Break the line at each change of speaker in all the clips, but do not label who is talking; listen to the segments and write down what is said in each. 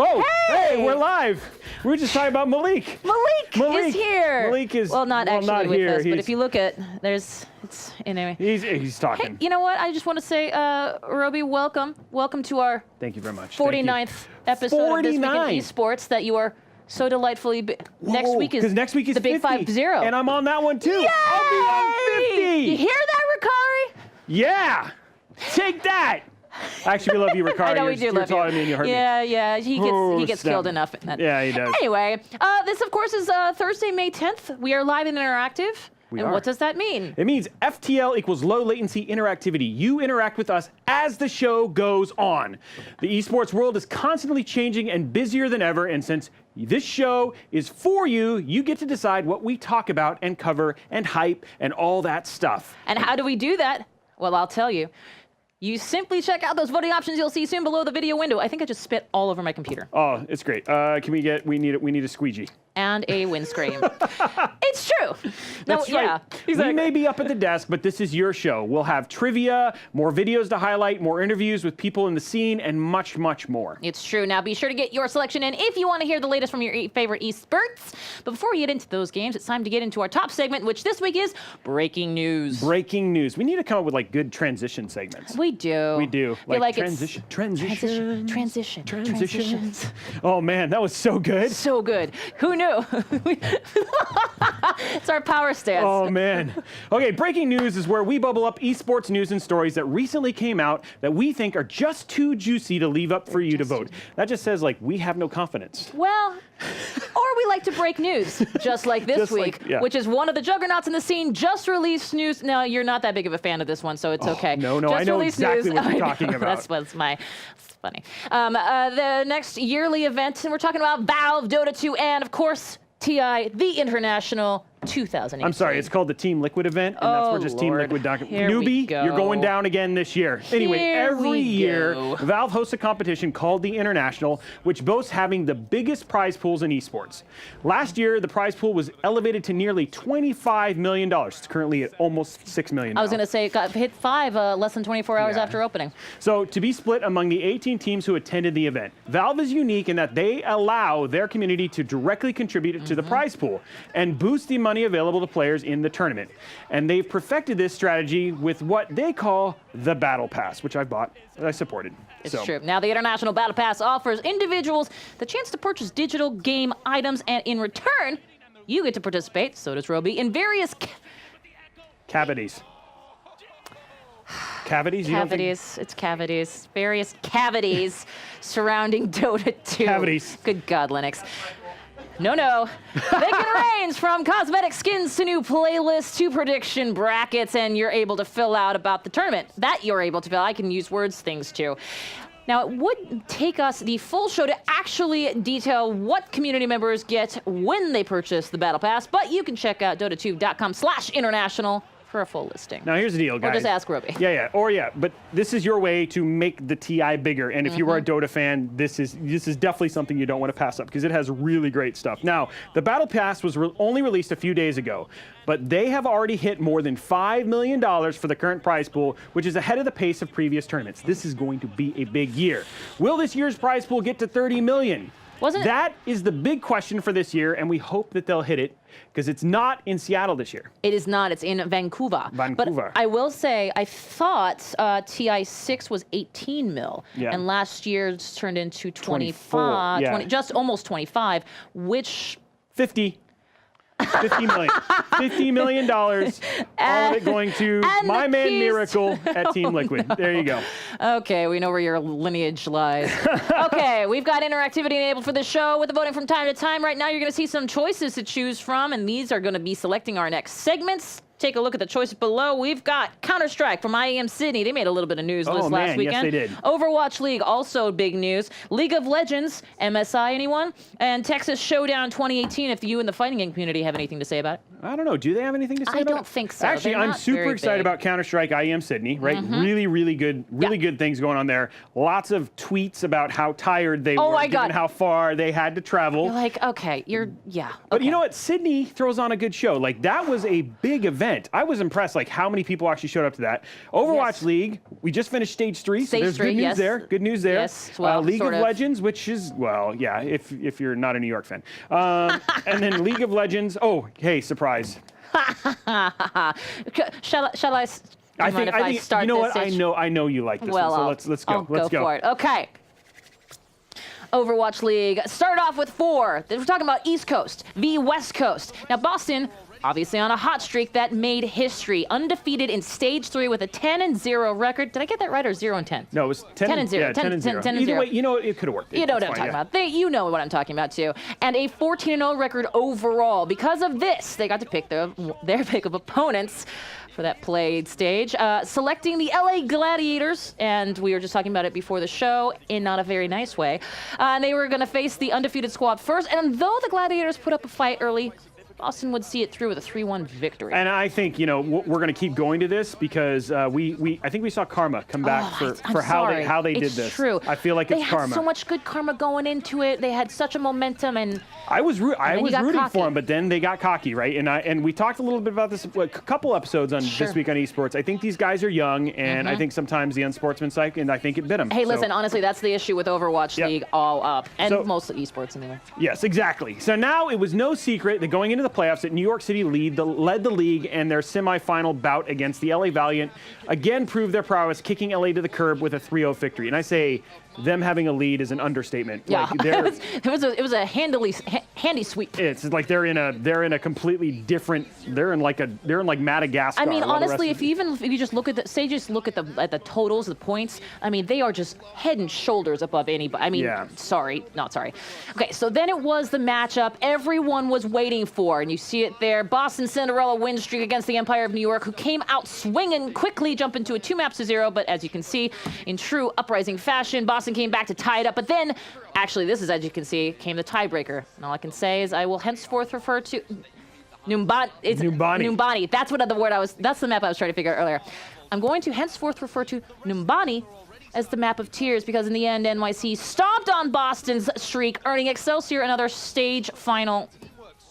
Oh, hey, we're live. We were just talking about Malik.
Malik is here.
Malik is
not
actually
not
with
us,
here.
but if you look at anyway.
He's talking.
Hey, you know what? I just want to say, Robey, welcome to our
Thank you very much.
49th episode of This Week in Esports that you are so delightfully. Next week is
the
big 5-0,
and I'm on that one too.
Yay!
I'll be on 50.
You hear that, Ricari?
Yeah, take that. Actually, we love you, Ricari.
I know we do love you.
Me and you heard me.
Yeah, he gets killed enough in that.
Yeah, he does.
Anyway, this of course is Thursday, May 10th. We are live and interactive. What does that mean?
It means FTL equals low latency interactivity. You interact with us as the show goes on. The esports world is constantly changing and busier than ever, and since this show is for you, you get to decide what we talk about and cover and hype and all that stuff.
And how do we do that? Well, I'll tell you. You simply check out those voting options you'll see soon below the video window. I think I just spit all over my computer.
Oh, it's great. We need a squeegee.
And a windscreen. It's true.
That's right.
Yeah.
Exactly. We may be up at the desk, but this is your show. We'll have trivia, more videos to highlight, more interviews with people in the scene, and much, much more.
It's true. Now be sure to get your selection in if you want to hear the latest from your favorite esports. But before we get into those games, it's time to get into our top segment, which this week is Breaking News.
Breaking News. We need to come up with like good transition segments.
We do.
We do.
Like
transition.
Transitions.
Oh man, that was so good.
So good. Who knew? It's our power stance.
Oh man. Okay, breaking news is where we bubble up esports news and stories that recently came out that we think are just too juicy to leave up for you to vote. That just says like we have no confidence.
Well, or we like to break news, just like this week, which is one of the juggernauts in the scene just released news. No, you're not that big of a fan of this one, so it's okay.
No,
just
I know exactly what you're talking about.
That's what's funny. The next yearly event, and we're talking about Valve, Dota 2, and of course, TI, the International 2018.
I'm sorry, it's called the Team Liquid event, and that's where just Team Liquid newbie, you're going down again this year. Anyway, every year, Valve hosts a competition called the International, which boasts having the biggest prize pools in esports. Last year, the prize pool was elevated to nearly $25 million. It's currently at almost $6 million.
I was going to say it got hit 5 less than 24 hours after opening.
So to be split among the 18 teams who attended the event. Valve is unique in that they allow their community to directly contribute to the prize pool and boost the money available to players in the tournament. And they've perfected this strategy with what they call the Battle Pass, which I bought and I supported.
It's true. Now, the International Battle Pass offers individuals the chance to purchase digital game items, and in return, you get to participate, so does Robey, in various
cavities. Cavities?
Cavities. It's cavities. Various cavities surrounding Dota 2.
Cavities.
Good God, Linux. No. They can range from cosmetic skins to new playlists to prediction brackets, and you're able to fill out about the tournament. That you're able to fill. I can use words things too. Now, it would take us the full show to actually detail what community members get when they purchase the Battle Pass, but you can check out dota2.com/international for a full listing.
Now here's the deal, guys.
Or just ask Robey.
But this is your way to make the TI bigger, and if you are a Dota fan, this is definitely something you don't want to pass up because it has really great stuff. Now, the Battle Pass was only released a few days ago, but they have already hit more than $5 million for the current prize pool, which is ahead of the pace of previous tournaments. This is going to be a big year. Will this year's prize pool get to 30 million? That is the big question for this year, and we hope that they'll hit it, because it's not in Seattle this year.
It is not. It's in Vancouver. But I will say, I thought TI6 was 18 mil, and last year's turned into 25, just almost 25, which... 50 million. $50 million. All of it going to my man Miracle at Team Liquid. There you go. Okay, we know where your lineage lies. Okay, we've got interactivity enabled for the show with the voting from time to time. Right now, you're going to see some choices to choose from, and these are going to be selecting our next segments. Take a look at the choices below. We've got Counter-Strike from IEM Sydney. They made a little bit of news last weekend.
Yes, they did.
Overwatch League, also big news. League of Legends, MSI, anyone? And Texas Showdown 2018, if you in the fighting game community have anything to say about it.
I don't know. Do they have anything to say about it?
I don't think so.
Actually, I'm super excited about Counter-Strike IEM Sydney, right? Really good things going on there. Lots of tweets about how tired they were, given how far they had to travel.
You're like, okay,
But you know what? Sydney throws on a good show. Like, that was a big event. event. I was impressed, like how many people actually showed up to that. Overwatch League, we just finished stage 3, so there's good news there. Good news there.
Yes, well,
League of Legends, which is, well, yeah, if you're not a New York fan. And then League of Legends. Oh, hey, surprise.
Shall I? I think start
you know what?
Stage?
I know you like this one, so let's go.
Let's go for it. Okay. Overwatch League. Start off with 4. We're talking about East Coast v West Coast. Now Boston, obviously on a hot streak that made history, undefeated in Stage 3 with a 10-0 record. Did I get that right, or 0-10?
No, it was 10-0.
Yeah, 10-0.
Either way, you know it could have worked.
You know what I'm talking about. You know what I'm talking about too. And a 14-0 record overall. Because of this, they got to pick their pick of opponents for that played stage, selecting the LA Gladiators, and we were just talking about it before the show in not a very nice way. And they were going to face the undefeated squad first, and though the Gladiators put up a fight early, Boston would see it through with a 3-1 victory.
And I think, you know, we're going to keep going to this because I think we saw karma come back for how they did this.
It's true.
I feel like it's karma.
They had so much good karma going into it. They had such a momentum, and
I was rooting for them, but then they got cocky, right? And we talked a little bit about this a couple episodes on This Week on Esports. I think these guys are young, and I think sometimes the unsportsmanlike, and I think it bit them.
Hey, listen, honestly, that's the issue with Overwatch League all up, and mostly esports anyway.
Yes, exactly. So now it was no secret that going into the playoffs that New York City led the league, and their semifinal bout against the LA Valiant again proved their prowess, kicking LA to the curb with a 3-0 victory. And I say them having a lead is an understatement.
Yeah, like it was a handy sweep.
It's like they're in a completely different. They're in like Madagascar.
I mean, honestly, if you just look at the totals, the points. I mean, they are just head and shoulders above anybody. I mean, not sorry. Okay, so then it was the matchup everyone was waiting for, and you see it there. Boston Cinderella win streak against the Empire of New York, who came out swinging, quickly jump into a 2-0. But as you can see, in true Uprising fashion, Boston came back to tie it up. But then, actually, this is, as you can see, came the tiebreaker. And all I can say is I will henceforth refer to Numbani. That's the map I was trying to figure out earlier. I'm going to henceforth refer to Numbani as the map of tears, because in the end, NYC stomped on Boston's streak, earning Excelsior another stage final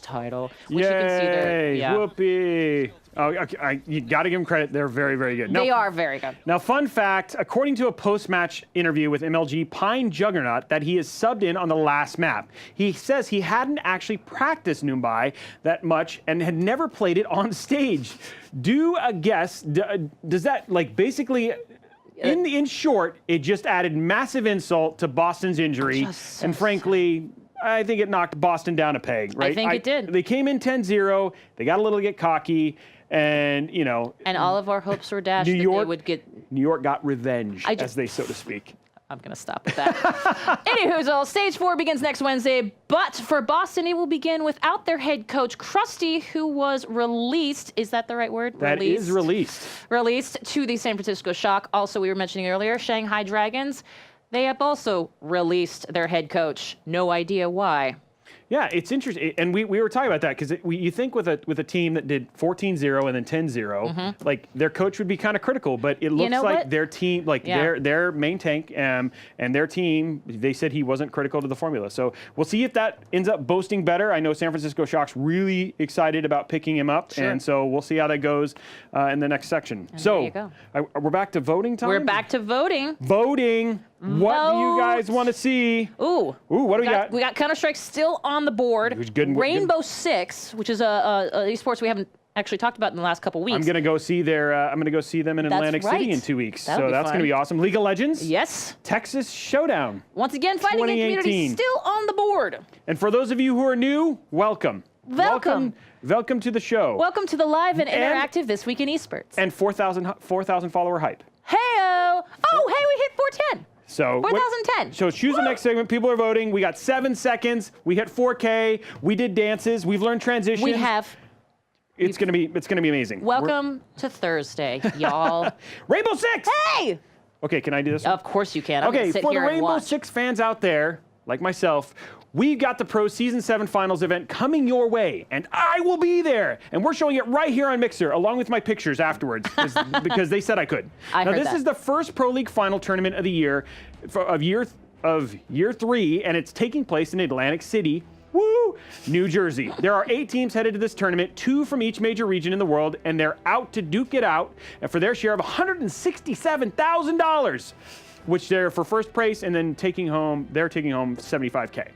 title, which you can see there. Yeah.
Whoopee. Oh, okay, you got to give them credit. They're very, very good.
They are very good.
Now, fun fact, according to a post-match interview with MLG Pine Juggernaut, that he is subbed in on the last map. He says he hadn't actually practiced Numbai that much and had never played it on stage. Do a guess. Does that, like, basically... In short, it just added massive insult to Boston's injury, and frankly, I think it knocked Boston down a peg, right?
I think it did.
They came in 10-0, they got a little get cocky, and, you know...
And all of our hopes were dashed that they would get...
New York got revenge, as they so to speak.
I'm going to stop with that. Anywho, Stage 4 begins next Wednesday, but for Boston, it will begin without their head coach, Krusty, who was released. Is that the right word?
That is released.
Released to the San Francisco Shock. Also, we were mentioning earlier, Shanghai Dragons. They have also released their head coach. No idea why.
Yeah, it's interesting, and we were talking about that because you think with a team that did 14-0 and then 10-0, like their coach would be kind of critical, but it looks like their team, like their main tank and their team, they said he wasn't critical to the formula. So we'll see if that ends up boasting better. I know San Francisco Shock's really excited about picking him up, and so we'll see how that goes in the next section. And so there you go. We're back to voting time.
We're back to voting.
Voting. What do you guys want to see?
Ooh,
what do we got?
We got Counter-Strike still on the board. Rainbow Six, which is a esports we haven't actually talked about in the last couple weeks.
I'm gonna go see them in Atlantic City in 2 weeks. So that's gonna be awesome. League of Legends.
Yes.
Texas Showdown.
Once again, Fighting Game community still on the board.
And for those of you who are new, welcome. Welcome to the show.
Welcome to the live and interactive This Week in Esports.
And 4,000 follower hype.
Hey-o! Oh, hey, we hit 410.
So
4,010.
So choose the next segment. People are voting. We got 7 seconds. We hit 4K. We did dances. We've learned transitions.
We have.
It's gonna be amazing.
Welcome to Thursday, y'all.
Rainbow Six.
Hey.
Okay, can I do this?
Of course you can.
Okay, for the Rainbow Six fans out there, like myself, we've got the Pro Season 7 Finals event coming your way, and I will be there. And we're showing it right here on Mixer, along with my pictures afterwards, because they said I could. Now, this is the first Pro League Final tournament of the year, of year 3, and it's taking place in Atlantic City, Woo! New Jersey. There are 8 teams headed to this tournament, 2 from each major region in the world, and they're out to duke it out and for their share of $167,000, which they're for first place, and then they're taking home $75K.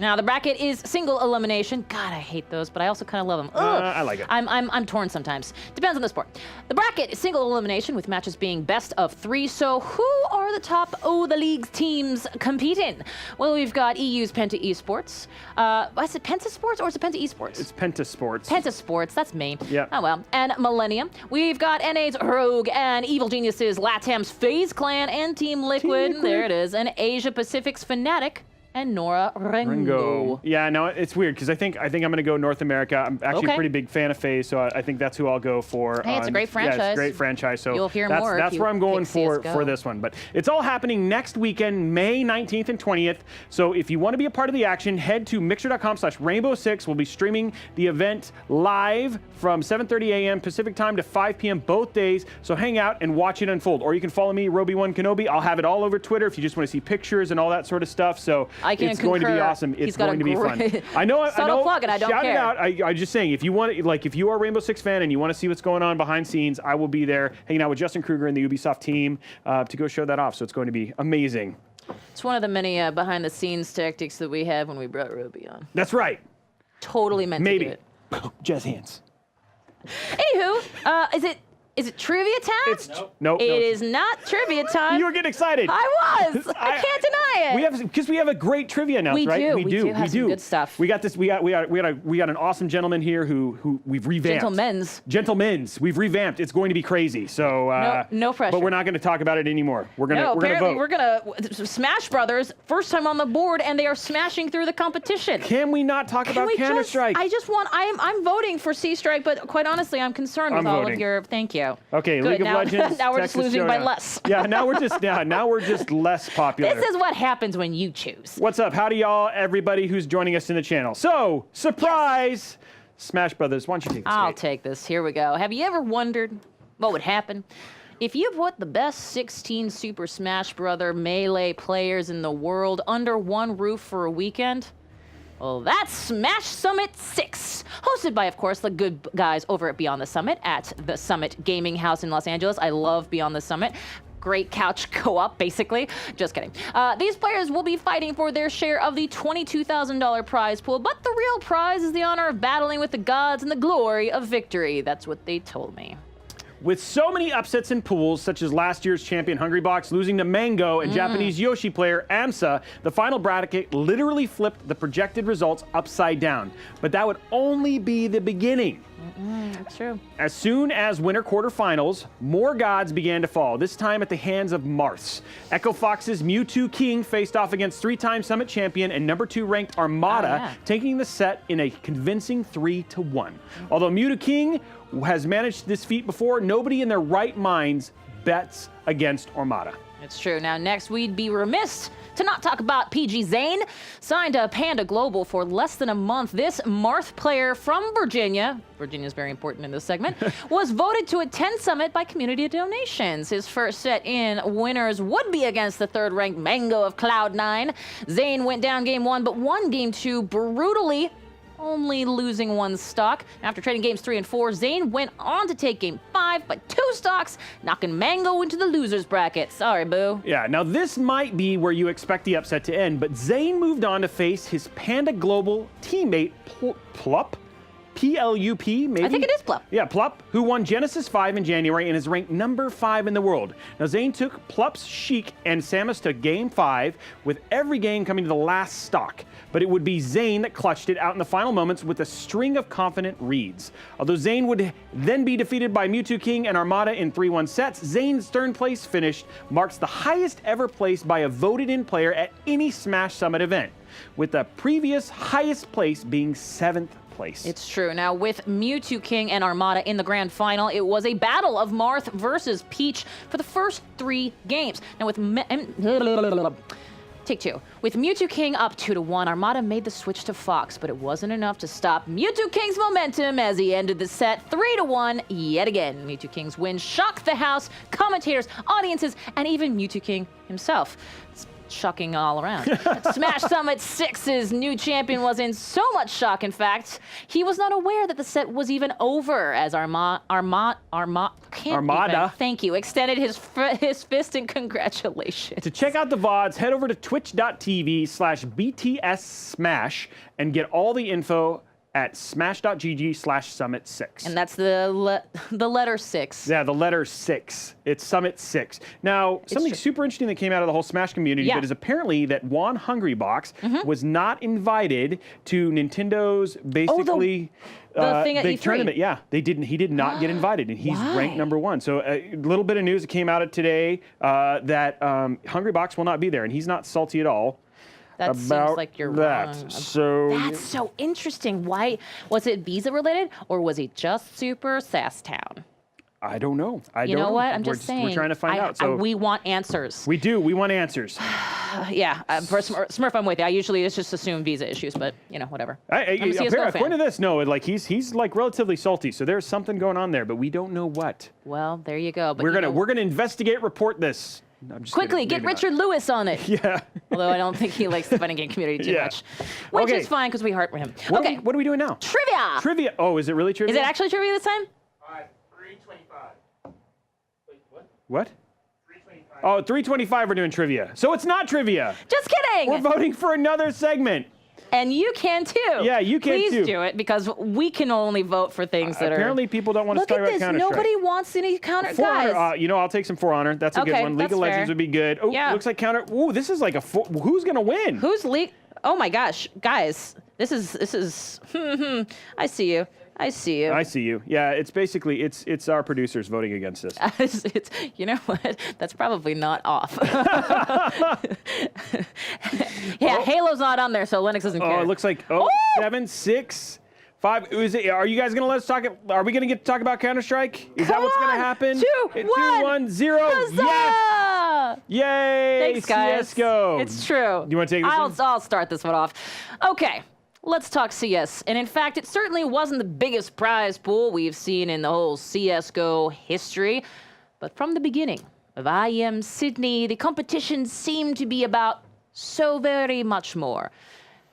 Now, the bracket is single elimination. God, I hate those, but I also kind of love them.
I like it.
I'm torn sometimes. Depends on the sport. The bracket is single elimination with matches being best of 3. So who are the top the league's teams competing? Well, we've got EU's Penta Esports. Is it Penta Sports or is it Penta Esports?
It's Penta Sports.
Penta Sports, that's me.
Yeah.
Oh, well. And Millennium. We've got NA's Rogue and Evil Geniuses, LATAM's FaZe Clan, and Team Liquid. There it is. And Asia Pacific's Fnatic. And Nora Ringo.
Yeah, no, it's weird because I think I'm going to go North America. I'm actually a pretty big fan of FaZe, so I think that's who I'll go for.
Hey, it's a great franchise.
Yeah, it's a great franchise. So
you'll hear more.
That's where I'm going for this one. But it's all happening next weekend, May 19th and 20th. So if you want to be a part of the action, head to mixer.com/Rainbow6. We'll be streaming the event live from 7:30 a.m. Pacific time to 5 p.m. both days. So hang out and watch it unfold. Or you can follow me, Robey1 Kenobi. I'll have it all over Twitter if you just want to see pictures and all that sort of stuff. So it's going to be awesome. It's going to be fun. I know.
Plug and I don't
shout
care.
it out. I'm just saying, if you want, if you are a Rainbow Six fan and you want to see what's going on behind scenes, I will be there hanging out with Justin Kruger and the Ubisoft team to go show that off. So it's going to be amazing.
It's one of the many behind-the-scenes tactics that we have when we brought Robey on.
That's right.
Totally meant to do it.
Jazz hands.
Anywho, is it trivia time?
Nope.
It is not trivia time.
You were getting excited.
I was. I can't deny it.
We have a great trivia announcement, right?
We do have some good stuff.
We got this. We got an awesome gentleman here who we've revamped. Gentlemen's. We've revamped. It's going to be crazy. So
no pressure.
But we're not going to talk about it anymore. We're gonna vote.
We're gonna Smash Brothers, first time on the board, and they are smashing through the competition.
Can we not talk about Counter-Strike?
I'm voting for C-Strike, but quite honestly, I'm concerned with all of your. Thank you.
Okay,
good.
League of Legends.
Now we're
Texas
just losing
Showdown.
by less.
Yeah, now we're just less popular.
This is what happens when you choose.
What's up? Howdy, y'all, everybody who's joining us in the channel. So, surprise! Yes. Smash Brothers, why don't you take this?
I'll take this. Here we go. Have you ever wondered what would happen if you put the best 16 Super Smash Brother Melee players in the world under one roof for a weekend? Well, that's Smash Summit 6, hosted by, of course, the good guys over at Beyond the Summit at the Summit Gaming House in Los Angeles. I love Beyond the Summit. Great couch co-op, basically. Just kidding. These players will be fighting for their share of the $22,000 prize pool, but the real prize is the honor of battling with the gods and the glory of victory. That's what they told me.
With so many upsets in pools, such as last year's champion Hungrybox losing to Mango and Japanese Yoshi player AMSA, the final bracket literally flipped the projected results upside down. But that would only be the beginning.
That's true.
As soon as winter quarterfinals, more gods began to fall, this time at the hands of Marths. Echo Fox's Mewtwo King faced off against 3-time Summit champion and #2 ranked Armada, taking the set in a convincing 3-1. Although Mewtwo King has managed this feat before, nobody in their right minds bets against Armada.
It's true. Now, next, we'd be remiss to not talk about PG Zane. Signed to Panda Global for less than a month, this Marth player from Virginia is very important in this segment, was voted to attend Summit by community donations. His first set in winners would be against the third-ranked Mango of Cloud9. Zane went down game 1, but won game 2 brutally, only losing 1 stock. After trading games 3 and 4, Zane went on to take game 5 by 2 stocks, knocking Mango into the losers bracket. Sorry, boo.
Yeah, now this might be where you expect the upset to end, but Zane moved on to face his Panda Global teammate Plup. P-L-U-P, maybe?
I think it is Plup.
Yeah, Plup, who won Genesis 5 in January and is ranked #5 in the world. Now, Zane took Plup's Sheik and Samus to game 5, with every game coming to the last stock. But it would be Zane that clutched it out in the final moments with a string of confident reads. Although Zane would then be defeated by Mewtwo King and Armada in 3-1 sets, Zane's third place finish marks the highest ever placed by a voted-in player at any Smash Summit event, with the previous highest place being 7th place.
It's true. Now, with Mewtwo King and Armada in the grand final, it was a battle of Marth versus Peach for the first 3 games. Now, with Take 2. With Mewtwo King up 2-1, Armada made the switch to Fox, but it wasn't enough to stop Mewtwo King's momentum as he ended the set 3-1 yet again. Mewtwo King's win shocked the house, commentators, audiences, and even Mewtwo King himself. shocking all around. Smash Summit 6's new champion was in so much shock, in fact, he was not aware that the set was even over as Armada, thank you, extended his fist in congratulations.
To check out the VODs, head over to twitch.tv/BTS Smash and get all the info at smash.gg/Summit6.
And that's the letter 6.
Yeah, the letter 6. It's Summit 6. Now, something super interesting that came out of the whole Smash community that is apparently that Juan Hungrybox was not invited to Nintendo's basically
the thing at
big
E3.
tournament. Yeah, they didn't. He did not get invited, and he's ranked #1. So a little bit of news that came out today that Hungrybox will not be there, and he's not salty at all.
That seems like you're wrong.
So
that's so interesting. Why was it Visa related, or was he just super Sasstown?
I don't know.
You know what? I'm just saying.
We're trying to find out. So
we want answers.
We do. We want answers.
Yeah. For Smurf, I'm with you. I usually just assume Visa issues, but whatever.
According to this, no. Like he's like relatively salty. So there's something going on there, but we don't know what.
Well, there you go. But
we're gonna investigate. Report this. No,
quickly, get Richard Lewis on it.
Yeah.
Although I don't think he likes the fighting game community too much. Which is fine because we heart for him.
What are we doing now?
Trivia.
Trivia. Oh, is it really trivia?
Is it actually trivia this time?
325. Wait, what?
What?
325.
Oh, 325 we're doing trivia. So it's not trivia.
Just kidding.
We're voting for another segment.
And you can too.
Yeah, you can too.
Please do it because we can only vote for things that
apparently people don't want to
Look
talk
at
about
this.
Counter-Strike.
Nobody wants any counter.
For
Guys.
Honor, I'll take some For Honor. That's a good one. League of Legends would be good. Oh, looks like Counter. Ooh, this is like who's gonna win?
Who's League? Oh my gosh, guys, this is. I see you. I see you.
I see you. Yeah, it's basically it's our producers voting against us.
It's you know what? That's probably not off. Yeah, Halo's not on there, so Linux doesn't care.
Oh, it looks like 7, 6, 5. Are you guys gonna let us talk? Are we gonna get to talk about Counter-Strike? Is that what's gonna happen?
2,
1, 0.
Huzzah!
Yes! Yay!
Thanks, guys.
CS:GO.
It's true.
You want to take this one?
I'll start this one off. Okay. Let's talk CS. And in fact, it certainly wasn't the biggest prize pool we've seen in the whole CS:GO history. But from the beginning of IEM Sydney, the competition seemed to be about so very much more.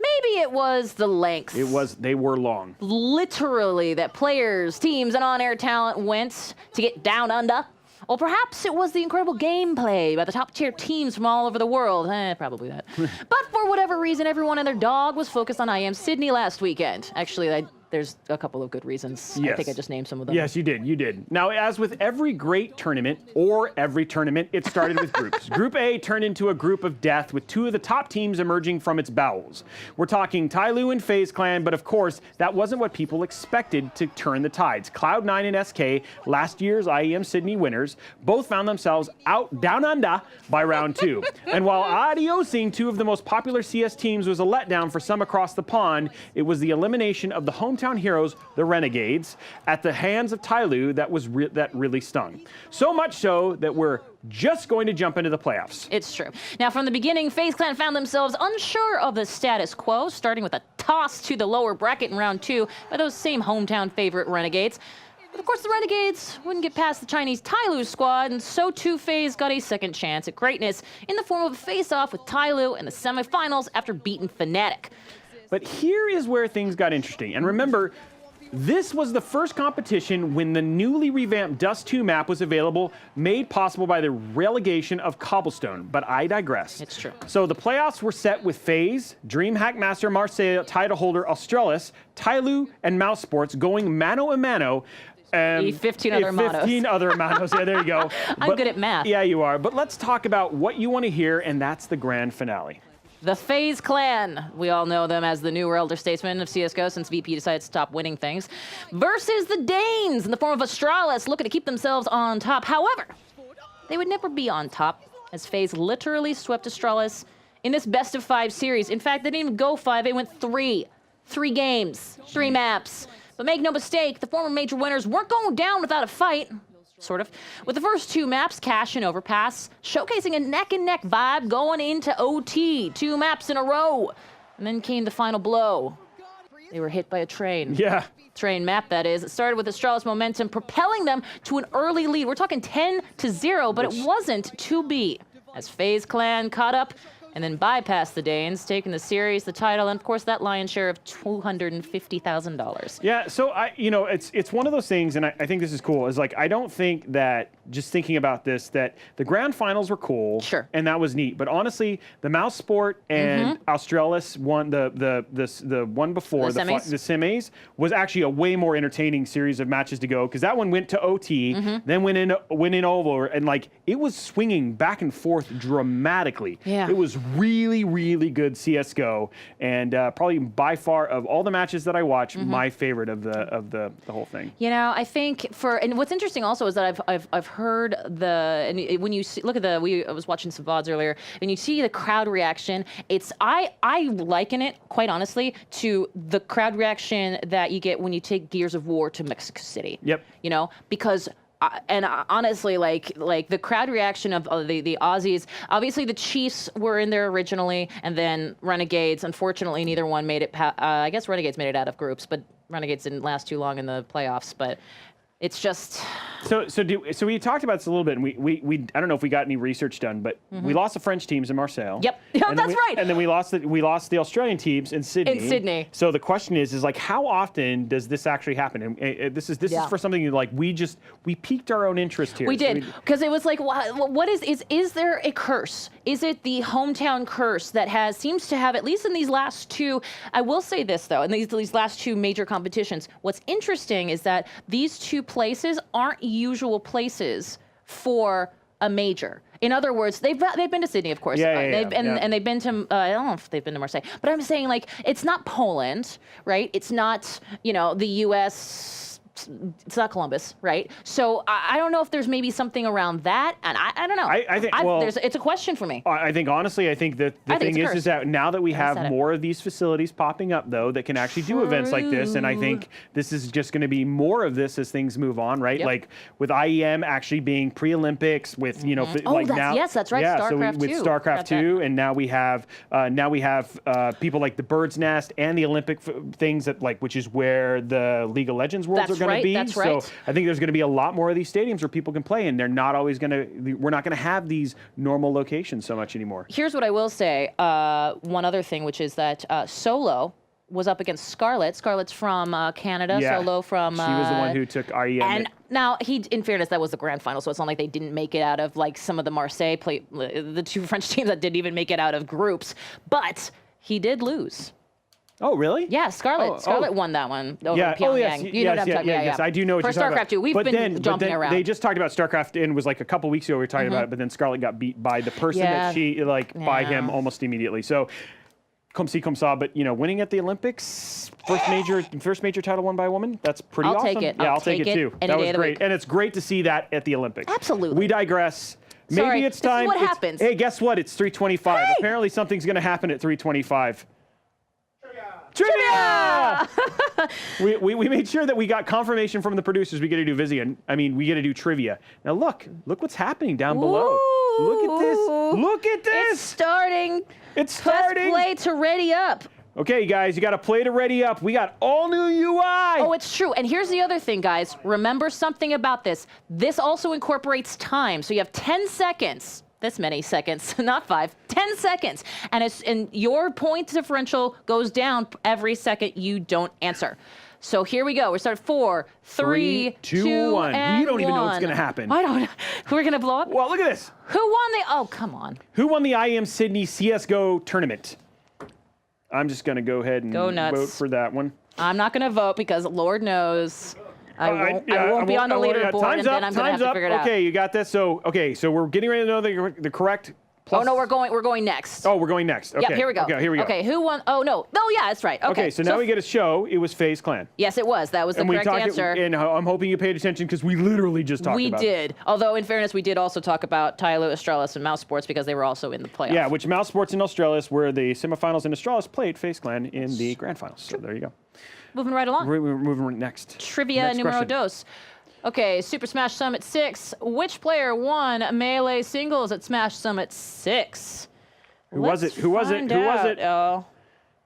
Maybe it was the lengths.
They were long.
Literally, that players, teams, and on-air talent went to get down under. Or perhaps it was the incredible gameplay by the top-tier teams from all over the world. Probably that. But for whatever reason, everyone and their dog was focused on IEM Sydney last weekend. Actually, there's a couple of good reasons.
Yes.
I think I just named some of them.
Yes, you did. You did. Now, as with every great tournament, it started with groups. Group A turned into a group of death with 2 of the top teams emerging from its bowels. We're talking Tyloo and FaZe Clan, but of course, that wasn't what people expected to turn the tides. Cloud9 and SK, last year's IEM Sydney winners, both found themselves out down under by round 2. And while adiosing 2 of the most popular CS teams was a letdown for some across the pond, it was the elimination of the hometown heroes, the Renegades, at the hands of Tyloo that really stung. So much so that we're just going to jump into the playoffs.
It's true. Now, from the beginning, FaZe Clan found themselves unsure of the status quo, starting with a toss to the lower bracket in round 2 by those same hometown favorite Renegades. But of course, the Renegades wouldn't get past the Chinese Tyloo squad, and so too FaZe got a second chance at greatness in the form of a face-off with Tyloo in the semifinals after beating Fnatic.
But here is where things got interesting. And remember, this was the first competition when the newly revamped Dust 2 map was available, made possible by the relegation of Cobblestone. But I digress.
It's true.
So the playoffs were set with FaZe, DreamHack Master Marseille title holder Australis, Tyloo, and Mouse Sports going mano a mano.
15 other manos.
15 other manos. Yeah, there you go.
I'm good at math.
Yeah, you are. But let's talk about what you want to hear, and that's the grand finale.
The FaZe Clan, we all know them as the new elder statesmen of CSGO since VP decided to stop winning things, versus the Danes in the form of Australis looking to keep themselves on top. However, they would never be on top as FaZe literally swept Australis in this best-of-5 series. In fact, they didn't even go 5, they went 3. 3 games, 3 maps. But make no mistake, the former major winners weren't going down without a fight. Sort of. With the first 2 maps, Cash and Overpass, showcasing a neck-and-neck vibe going into OT. 2 maps in a row. And then came the final blow. They were hit by a train.
Yeah.
Train map, that is. It started with Australis momentum, propelling them to an early lead. We're talking 10-0, but it wasn't to be. As FaZe Clan caught up and then bypassed the Danes, taking the series, the title, and of course that lion's share of $250,000.
Yeah, so it's one of those things, and I think this is cool. Is like I don't think that just thinking about this that the grand finals were cool,
sure,
and that was neat. But honestly, the Mouse Sport and Australis won the one before the semis was actually a way more entertaining series of matches to go because that one went to OT, then went in over, and like it was swinging back and forth dramatically.
Yeah.
It was really, really good CS:GO, and probably by far of all the matches that I watched, my favorite of the whole thing.
You know, I think and what's interesting also is that I've heard and when you see, look at I was watching some VODs earlier, and you see the crowd reaction. I liken it quite honestly to the crowd reaction that you get when you take Gears of War to Mexico City.
Yep.
You know, because. Honestly, like the crowd reaction of the Aussies, obviously the Chiefs were in there originally, and then Renegades. Unfortunately, neither one made it. I guess Renegades made it out of groups, but Renegades didn't last too long in the playoffs. But it's just. So we talked about this a little bit, and we I don't know if we got any research done, but we lost the French teams in Marseille. Yep, that's right.
And then we lost the Australian teams in Sydney. So the question is like how often does this actually happen? And this is for something like we piqued our own interest here.
We did because it was like what is there a curse? Is it the hometown curse that seems to have at least in these last two? I will say this though, in these last two major competitions, what's interesting is that these two places aren't usual places for a major. In other words, they've been to Sydney, of course. And they've been to I don't know if they've been to Marseille, but I'm saying like it's not Poland, right? It's not the U.S. It's not Columbus, right? So I don't know if there's maybe something around that, and I don't know.
I think
it's a question for me.
I think honestly, the thing is that now that we have more of these facilities popping up though that can actually do events like this, and I think this is just going to be more of this as things move on, right? Yep. Like with IEM actually being pre-Olympics, with
that's right.
Yeah,
StarCraft
with StarCraft 2, and now we have people like the Bird's Nest and the Olympic things that which is where the League of Legends Worlds are going to be.
That's right.
So I think there's going to be a lot more of these stadiums where people can play, and they're not always going to. We're not going to have these normal locations so much anymore.
Here's what I will say. One other thing, which is that Solo was up against Scarlett. Scarlett's from Canada.
Yeah.
Solo from.
She was the one who took IEM.
And now in fairness, that was the grand final, so it's not like they didn't make it out of some of the Marseille the two French teams that didn't even make it out of groups, but he did lose.
Oh, really?
Yeah, Scarlett won that one over Pyongyang.
Yes,
you know what I'm talking about.
Yes, I do know what you're talking about.
For StarCraft 2, we've been jumping around.
They just talked about StarCraft, and it was like a couple weeks ago we were talking about it, but then Scarlett got beat by the person that she, by him almost immediately. So, comme ci, comme ça, but, winning at the Olympics, first major title won by a woman, that's pretty awesome.
I'll take it.
Yeah, I'll take it too. That was great. And it's great to see that at the Olympics.
Absolutely.
We digress.
Sorry,
Maybe it's time.
This is what happens.
Hey, guess what? It's 3:25.
Hey!
Apparently something's going to happen at 3:25. Trivia! we made sure that we got confirmation from the producers. We get to do Vizian. We get to do trivia. Now look what's happening down below. Look at this. Look at this.
It's starting.
It's
Press
starting.
play to ready up.
Okay, guys, you got to play to ready up. We got all new UI.
Oh, it's true. And here's the other thing, guys. Remember something about this. This also incorporates time. So you have 10 seconds. This many seconds, not 5, 10 seconds. And your point differential goes down every second you don't answer. So here we go. We start 4, 3, 2, 1.
We don't even know what's going to happen.
I don't know. We're going to blow up?
Well, look at this.
Who won oh, come on.
Who won the IEM Sydney CS:GO tournament? I'm just going to go ahead and vote for that one.
I'm not going to vote because Lord knows I won't be on the leaderboard, and then I'm going to have to figure it out.
Okay, you got this. So we're getting ready to know the correct. Plus.
Oh no, we're going next.
Oh, we're going next. Okay.
Yep, here we go.
Okay, here we go.
Okay, who won? Oh no. Oh yeah, that's right. Okay.
So now we get a show. It was FaZe Clan.
Yes, it was. That was the correct answer.
And I'm hoping you paid attention because we literally just talked about it.
We did. Although in fairness, we did also talk about Tyloo, Australis, and Mouse Sports because they were also in the playoffs.
Yeah, which Mouse Sports and Australis were the semifinals, and Australis played FaZe Clan in the grand finals. So there you go.
Moving right along.
We're moving next.
Trivia numero dos. Okay, Super Smash Summit 6. Which player won Melee Singles at Smash Summit 6?
Who was it?
Oh.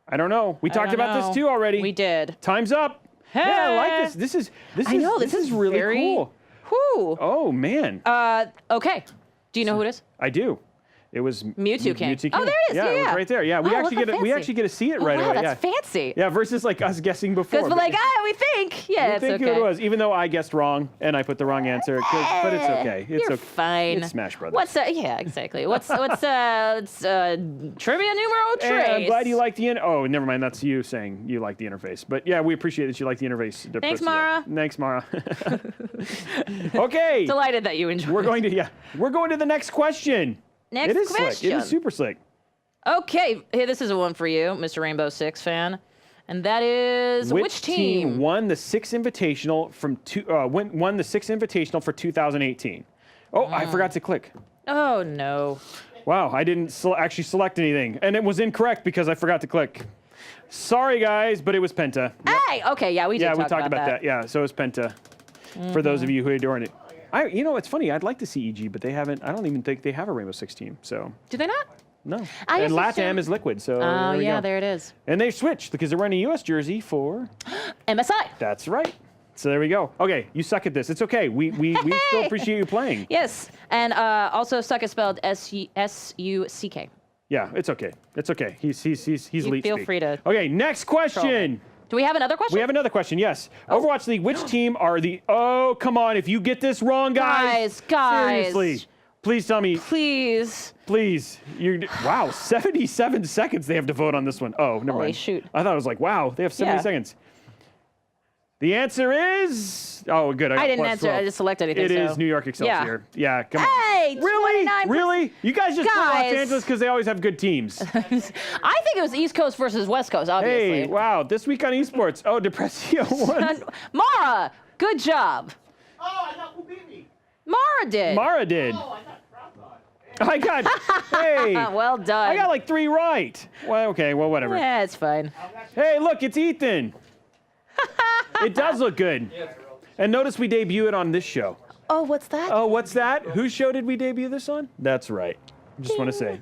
I don't know. We talked about this too already.
We did.
Time's up.
Hey.
Yeah, I like this. This is really cool.
Whew.
Oh man.
Okay. Do you know who it is?
I do. It was
Mewtwo King.
Mewtwo King.
Oh, there it is.
Yeah, it was right there. Yeah, we actually get to see it right
wow,
away.
That's fancy.
Yeah, versus like us guessing before.
Because we're like, we think. Yeah,
we think
okay.
who it was, even though I guessed wrong and I put the wrong answer. But it's okay. It's
You're
okay.
fine.
It's Smash Brothers.
What's yeah, exactly. What's trivia numero tres?
Hey, I'm glad you like the Oh, never mind. That's you saying you like the interface. But yeah, we appreciate that you like the interface.
Thanks, Mara.
Thanks, Mara. Okay.
Delighted that you enjoyed.
We're going to the next question.
Next
it is
question.
Slick. It is super slick.
Okay, hey, this is a one for you, Mr. Rainbow Six fan, and that is which team
won the Six Invitational won the Six Invitational for 2018? Oh, I forgot to click.
Oh no.
Wow, I didn't actually select anything, and it was incorrect because I forgot to click. Sorry, guys, but it was Penta.
Hey, okay, yeah, we talked about that.
Yeah, so it was Penta. For those of you who adore it. You know, it's funny. I'd like to see EG, but they haven't. I don't even think they have a Rainbow Six team. So.
Do they not?
No. And LATAM is Liquid. So.
Oh
there
yeah, there it is.
And they switched because they're wearing a US jersey for.
MSI.
That's right. So there we go. Okay, you suck at this. It's okay. We still appreciate you playing.
Yes, and also suck is spelled S-U-C-K.
Yeah, it's okay. It's okay. He's elite.
Feel free to.
Okay, next question.
Do we have another question?
We have another question, yes. Overwatch League, which team are the... Oh, come on. If you get this wrong, guys. Seriously. Please tell me.
Please.
Wow, 77 seconds they have to vote on this one. Oh, never mind.
Shoot.
I thought it was like, wow, they have 70 seconds. The answer is... Oh, good.
I didn't answer. 12. I just selected anything.
It is New York Excelsior. Yeah, come on.
Hey,
Really? You guys just put Los Angeles because they always have good teams.
I think it was East Coast versus West Coast, obviously.
Hey, wow. This week on Esports. Oh, Depressio won.
Mara, good job.
Oh, I got who beat me.
Mara did.
Oh, I got
Hey.
Well done.
I got like 3 right. Well, okay, well, whatever.
Yeah, it's fine.
Hey, look, it's Ethan. It does look good. And notice we debut it on this show.
Oh, what's that?
Oh, what's that? Whose show did we debut this on? That's right. Just want to say.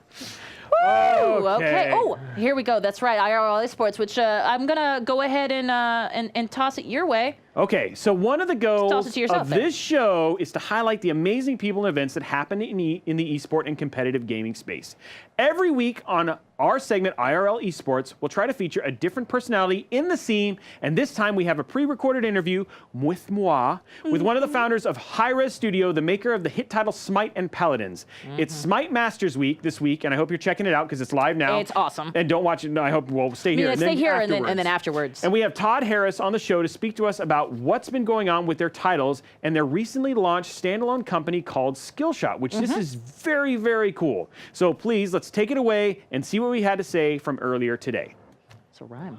Okay. Oh, here we go. That's right. IRL Esports, which I'm gonna go ahead and toss it your way.
Okay, so one of the goals of
then.
this show is to highlight the amazing people and events that happen in the esport and competitive gaming space. Every week on our segment, IRL Esports, we'll try to feature a different personality in the scene, and this time we have a pre-recorded interview with moi, with one of the founders of Hi-Rez Studio, the maker of the hit title Smite and Paladins. It's Smite Masters Week this week, and I hope you're checking it out because it's live now.
It's awesome.
And don't watch it. No, I hope we'll stay here.
Stay here and then afterwards.
And we have Todd Harris on the show to speak to us about what's been going on with their titles and their recently launched standalone company called Skillshot, which this is very, very cool. So please, let's take it away and see what we had to say from earlier today.
It's a rhyme.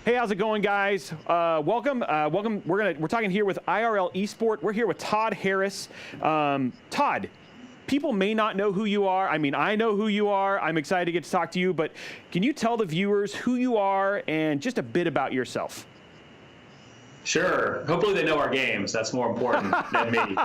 Hey, how's it going, guys? Welcome. We're talking here with IRL Esport. We're here with Todd Harris. Todd, people may not know who you are. I mean, I know who you are. I'm excited to get to talk to you, but can you tell the viewers who you are and just a bit about yourself?
Sure. Hopefully they know our games. That's more important than me.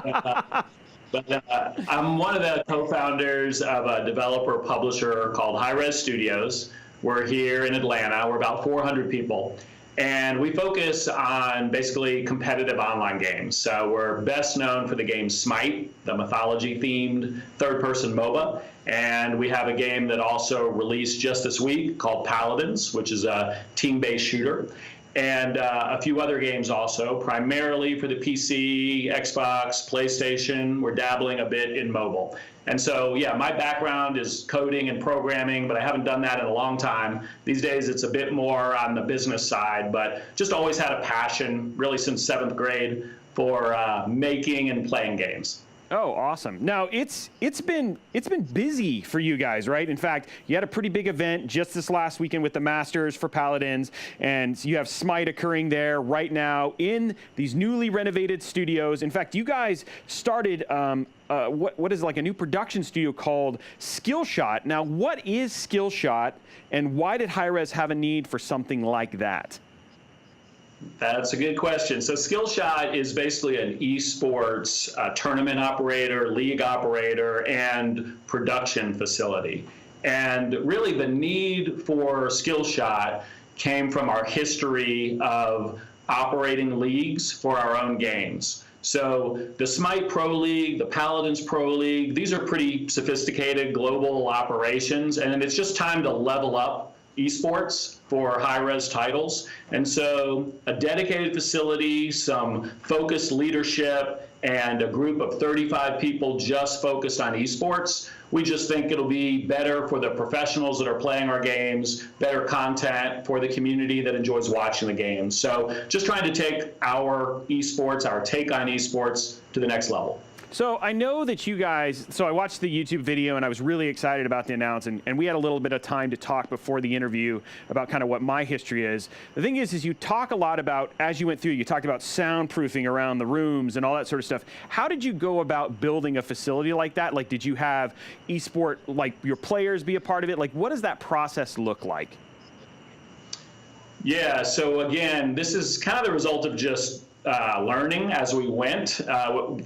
But I'm one of the co-founders of a developer publisher called Hi-Rez Studios. We're here in Atlanta. We're about 400 people. And we focus on basically competitive online games. So we're best known for the game Smite, the mythology-themed third-person MOBA. And we have a game that also released just this week called Paladins, which is a team-based shooter. And a few other games also, primarily for the PC, Xbox, PlayStation. We're dabbling a bit in mobile. And so, yeah, my background is coding and programming, but I haven't done that in a long time. These days, it's a bit more on the business side, but just always had a passion, really since 7th grade, for making and playing games.
Oh, awesome. Now, it's been busy for you guys, right? In fact, you had a pretty big event just this last weekend with the Masters for Paladins, and you have Smite occurring there right now in these newly renovated studios. In fact, you guys started what is like a new production studio called Skillshot. Now, what is Skillshot, and why did Hi-Rez have a need for something like that?
That's a good question. So Skillshot is basically an esports tournament operator, league operator, and production facility. And really the need for Skillshot came from our history of operating leagues for our own games. So the Smite Pro League, the Paladins Pro League, these are pretty sophisticated global operations, and it's just time to level up esports for Hi-Rez titles. And so a dedicated facility, some focused leadership, and a group of 35 people just focused on esports. We just think it'll be better for the professionals that are playing our games, better content for the community that enjoys watching the games. So just trying to take our esports, our take on esports to the next level.
So I know that you guys, so I watched the YouTube video and I was really excited about the announcement, and we had a little bit of time to talk before the interview about kind of what my history is. The thing is you talk a lot about, as you went through, you talked about soundproofing around the rooms and all that sort of stuff. How did you go about building a facility like that? Like, did you have esport, like your players be a part of it? Like, what does that process look like?
Yeah, so again, this is kind of the result of just learning as we went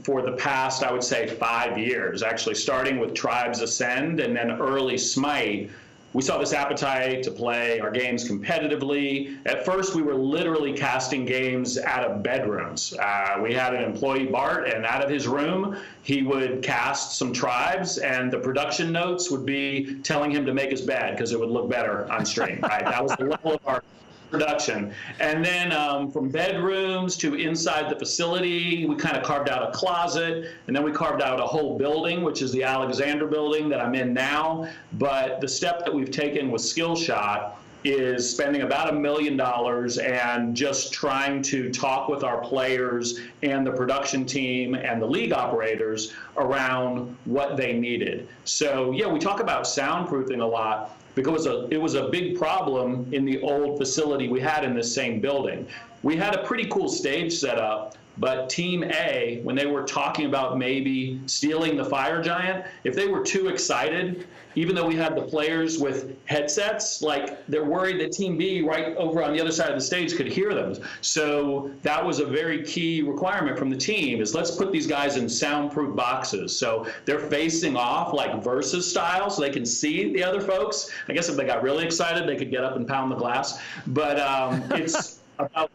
for the past, I would say, 5 years, actually starting with Tribes Ascend and then early Smite. We saw this appetite to play our games competitively. At first, we were literally casting games out of bedrooms. We had an employee, Bart, and out of his room, he would cast some tribes, and the production notes would be telling him to make his bed because it would look better on stream. Right? That was the level of our production. And then from bedrooms to inside the facility, we kind of carved out a closet, and then we carved out a whole building, which is the Alexander building that I'm in now. But the step that we've taken with Skillshot is spending about $1 million and just trying to talk with our players and the production team and the league operators around what they needed. So yeah, we talk about soundproofing a lot, because it was a big problem in the old facility we had in this same building. We had a pretty cool stage set up, but Team A, when they were talking about maybe stealing the Fire Giant, if they were too excited, even though we had the players with headsets, like they're worried that Team B right over on the other side of the stage could hear them. So that was a very key requirement from the team, is let's put these guys in soundproof boxes. So they're facing off like versus style so they can see the other folks. I guess if they got really excited, they could get up and pound the glass. But it's about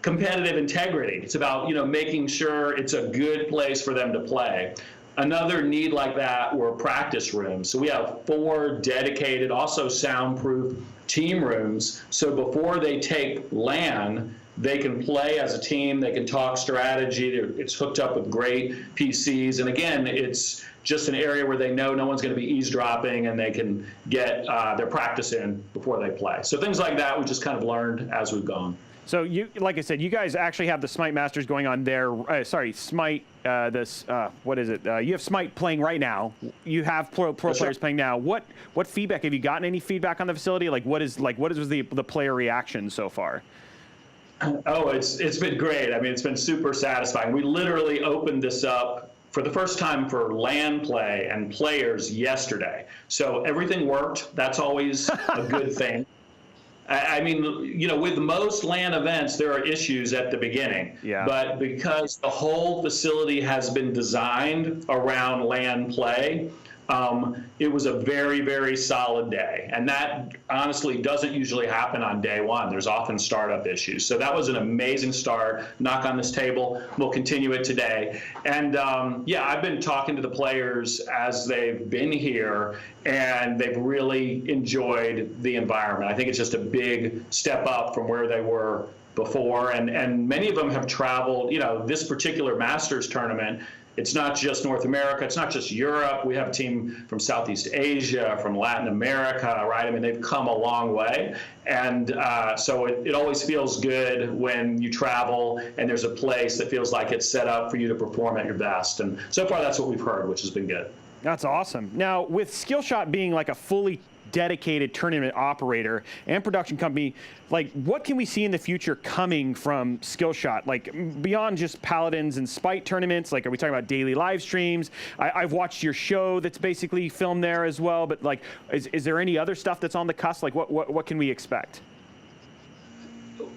competitive integrity. It's about, making sure it's a good place for them to play. Another need like that were practice rooms. So we have 4 dedicated, also soundproof team rooms. So before they take LAN, they can play as a team, they can talk strategy, it's hooked up with great PCs. And again, it's just an area where they know no one's going to be eavesdropping, and they can get their practice in before they play. So things like that we just kind of learned as we've gone.
So you, like I said, you guys actually have the Smite Masters going on there. Smite. What is it? You have Smite playing right now. You have pro players playing now. What feedback have you gotten? Any feedback on the facility? What was the player reaction so far?
Oh, it's been great. I mean, it's been super satisfying. We literally opened this up for the first time for LAN play and players yesterday. So everything worked. That's always a good thing. I mean, with most LAN events, there are issues at the beginning. Yeah. But because the whole facility has been designed around LAN play, it was a very, very solid day. And that honestly doesn't usually happen on day one. There's often startup issues. So that was an amazing start. Knock on this table. We'll continue it today. And yeah, I've been talking to the players as they've been here, and they've really enjoyed the environment. I think it's just a big step up from where they were before. And many of them have traveled, this particular Masters tournament, it's not just North America, it's not just Europe. We have a team from Southeast Asia, from Latin America, right? I mean, they've come a long way. And so it always feels good when you travel and there's a place that feels like it's set up for you to perform at your best. And so far, that's what we've heard, which has been good.
That's awesome. Now, with Skillshot being like a fully dedicated tournament operator and production company, what can we see in the future coming from Skillshot? Beyond just Paladins and Smite tournaments, are we talking about daily live streams? I've watched your show that's basically filmed there as well, but is there any other stuff that's on the cusp? What can we expect?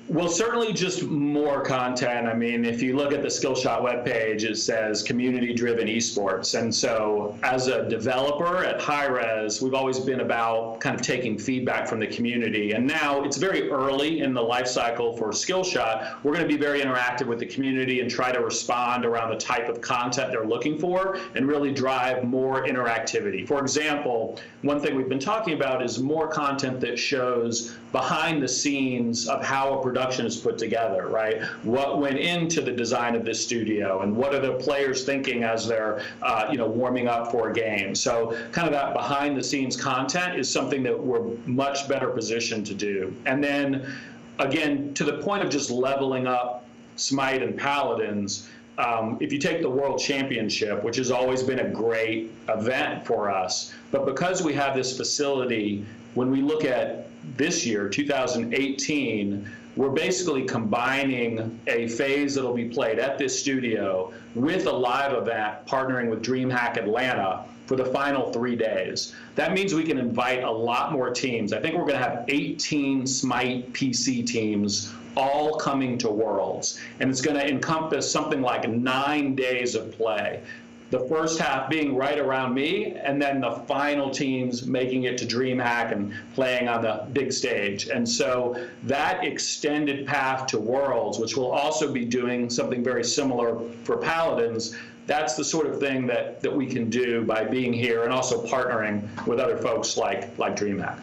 Well, certainly just more content. I mean, if you look at the Skillshot webpage, it says community-driven esports. And so as a developer at Hi-Rez, we've always been about kind of taking feedback from the community. And now it's very early in the life cycle for Skillshot. We're going to be very interactive with the community and try to respond around the type of content they're looking for and really drive more interactivity. For example, one thing we've been talking about is more content that shows behind the scenes of how a production is put together, right? What went into the design of this studio, and what are the players thinking as they're, warming up for a game? So, kind of that behind-the-scenes content is something that we're much better positioned to do. And then, again, to the point of just leveling up Smite and Paladins. If you take the World Championship, which has always been a great event for us, but because we have this facility, when we look at this year, 2018, we're basically combining a phase that'll be played at this studio with a live event partnering with DreamHack Atlanta for the final 3 days. That means we can invite a lot more teams. I think we're going to have 18 Smite PC teams all coming to Worlds, and it's going to encompass something like 9 days of play. The first half being right around me, and then the final teams making it to DreamHack and playing on the big stage. And so that extended path to Worlds, which will also be doing something very similar for Paladins, that's the sort of thing that we can do by being here and also partnering with other folks like DreamHack.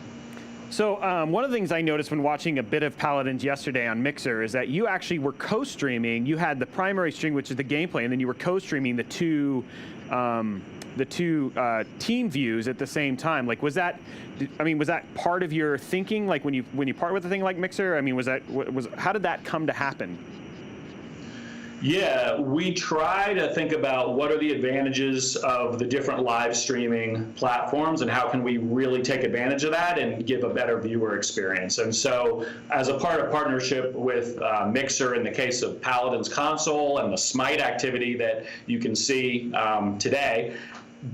So one of the things I noticed when watching a bit of Paladins yesterday on Mixer is that you actually were co-streaming. You had the primary stream, which is the gameplay, and then you were co-streaming the two team views at the same time. Like, was that part of your thinking? Like when you partner with a thing like Mixer, I mean, how did that come to happen?
Yeah, we try to think about what are the advantages of the different live streaming platforms and how can we really take advantage of that and give a better viewer experience. And so as a part of partnership with Mixer in the case of Paladins console and the Smite activity that you can see today,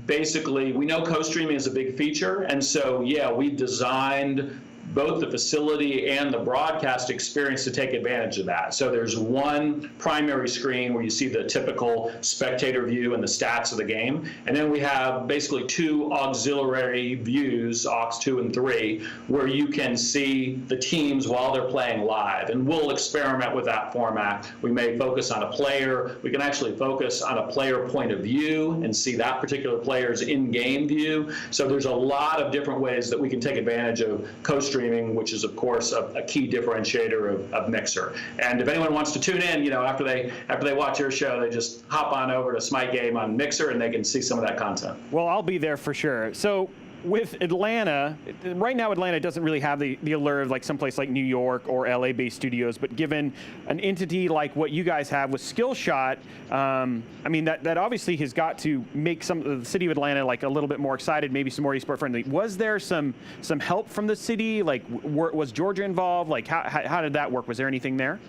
basically we know co-streaming is a big feature. And so, yeah, we designed both the facility and the broadcast experience to take advantage of that. So there's one primary screen where you see the typical spectator view and the stats of the game. And then we have basically two auxiliary views, aux 2 and 3, where you can see the teams while they're playing live. And we'll experiment with that format. We may focus on a player. We can actually focus on a player point of view and see that particular player's in-game view. So there's a lot of different ways that we can take advantage of co-streaming, which is, of course, a key differentiator of Mixer. And if anyone wants to tune in, after they watch your show, they just hop on over to Smite Game on Mixer, and they can see some of that content.
Well, I'll be there for sure. So with Atlanta, right now Atlanta doesn't really have the allure of like someplace like New York or LA-based studios, but given an entity like what you guys have with Skillshot, I mean, that obviously has got to make the city of Atlanta like a little bit more excited, maybe some more esport friendly. Was there some help from the city? Like, was Georgia involved? Like, how did that work? Was there anything there?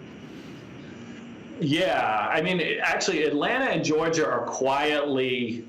Yeah, I mean, actually, Atlanta and Georgia are quietly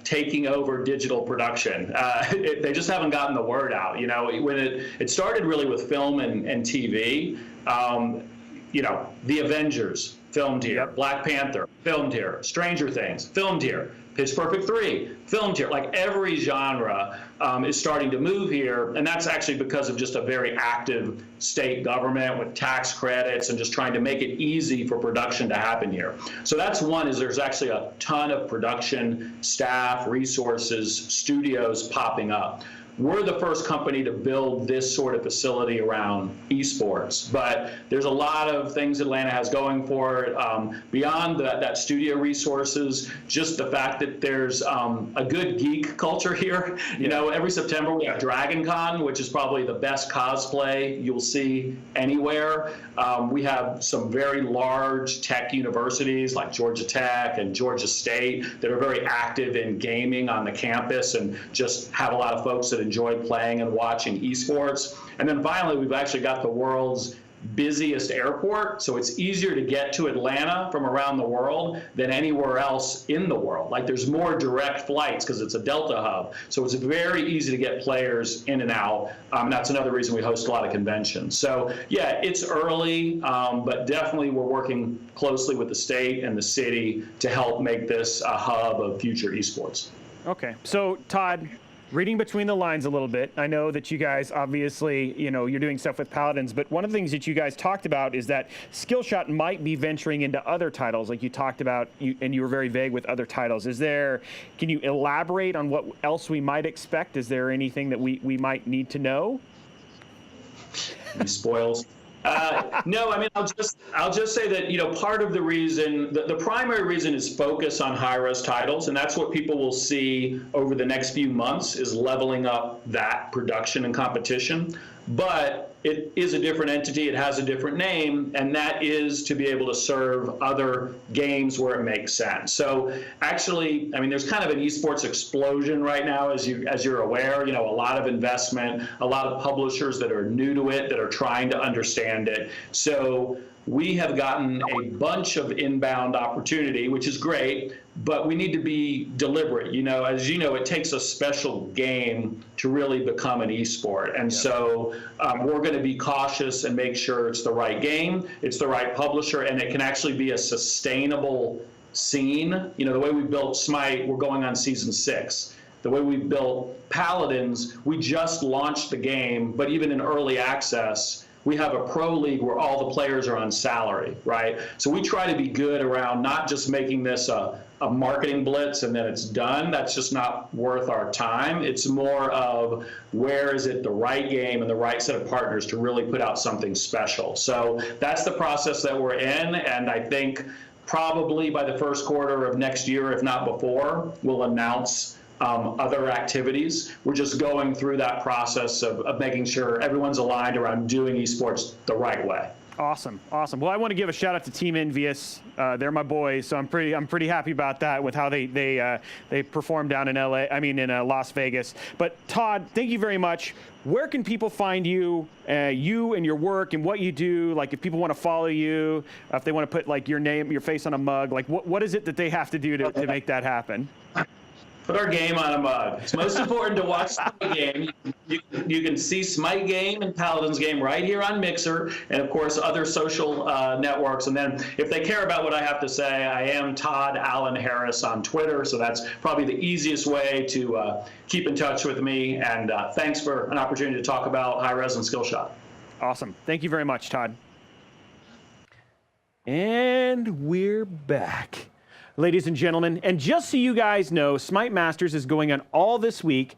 taking over digital production. They just haven't gotten the word out. When it started really with film and TV, The Avengers filmed here, yep. Black Panther filmed here, Stranger Things filmed here, Pitch Perfect 3 filmed here. Like every genre is starting to move here, and that's actually because of just a very active state government with tax credits and just trying to make it easy for production to happen here. So that's one, is there's actually a ton of production staff, resources, studios popping up. We're the first company to build this sort of facility around esports, but there's a lot of things Atlanta has going for it. Beyond that studio resources, just the fact that there's a good geek culture here. Every September we have Dragon Con, which is probably the best cosplay you'll see anywhere. We have some very large tech universities like Georgia Tech and Georgia State that are very active in gaming on the campus and just have a lot of folks that enjoy playing and watching esports. And then finally, we've actually got the world's busiest airport, so it's easier to get to Atlanta from around the world than anywhere else in the world. Like, there's more direct flights because it's a Delta hub, so it's very easy to get players in and out. That's another reason we host a lot of conventions. So yeah, it's early, but definitely we're working closely with the state and the city to help make this a hub of future esports.
Okay, so Todd, reading between the lines a little bit, I know that you guys obviously, you're doing stuff with Paladins, but one of the things that you guys talked about is that Skillshot might be venturing into other titles, like you talked about, and you were very vague with other titles. Can you elaborate on what else we might expect? Is there anything that we might need to know?
Any spoils? No, I mean, I'll just say that, part of the reason, the primary reason is focus on Hi-Rez titles, and that's what people will see over the next few months is leveling up that production and competition. But it is a different entity, it has a different name, and that is to be able to serve other games where it makes sense. So actually, I mean, there's kind of an esports explosion right now, as you're aware, a lot of investment, a lot of publishers that are new to it, that are trying to understand it. So we have gotten a bunch of inbound opportunity, which is great, but we need to be deliberate. As you know, it takes a special game to really become an esport. And so we're going to be cautious and make sure it's the right game, it's the right publisher, and it can actually be a sustainable scene. The way we built Smite, we're going on season 6. The way we built Paladins, we just launched the game, but even in early access, we have a pro league where all the players are on salary, right? So we try to be good around not just making this a marketing blitz and then it's done. That's just not worth our time. It's more of where is it the right game and the right set of partners to really put out something special. So that's the process that we're in, and I think probably by the first quarter of next year, if not before, we'll announce other activities. We're just going through that process of making sure everyone's aligned around doing esports the right way.
Awesome. Well, I want to give a shout out to Team Envious. They're my boys, so I'm pretty happy about that with how they performed down in Las Vegas. But Todd, thank you very much. Where can people find you and your work and what you do? Like, if people want to follow you, if they want to put like your name, your face on a mug, like what is it that they have to do to make that happen?
Put our game on a mug. It's most important to watch the game. You can see Smite game and Paladins game right here on Mixer, and of course other social networks. And then if they care about what I have to say, I am Todd Allen Harris on Twitter, so that's probably the easiest way to keep in touch with me. And thanks for an opportunity to talk about Hi-Rez and Skillshot.
Awesome. Thank you very much, Todd. And we're back. Ladies and gentlemen, and just so you guys know, Smite Masters is going on all this week.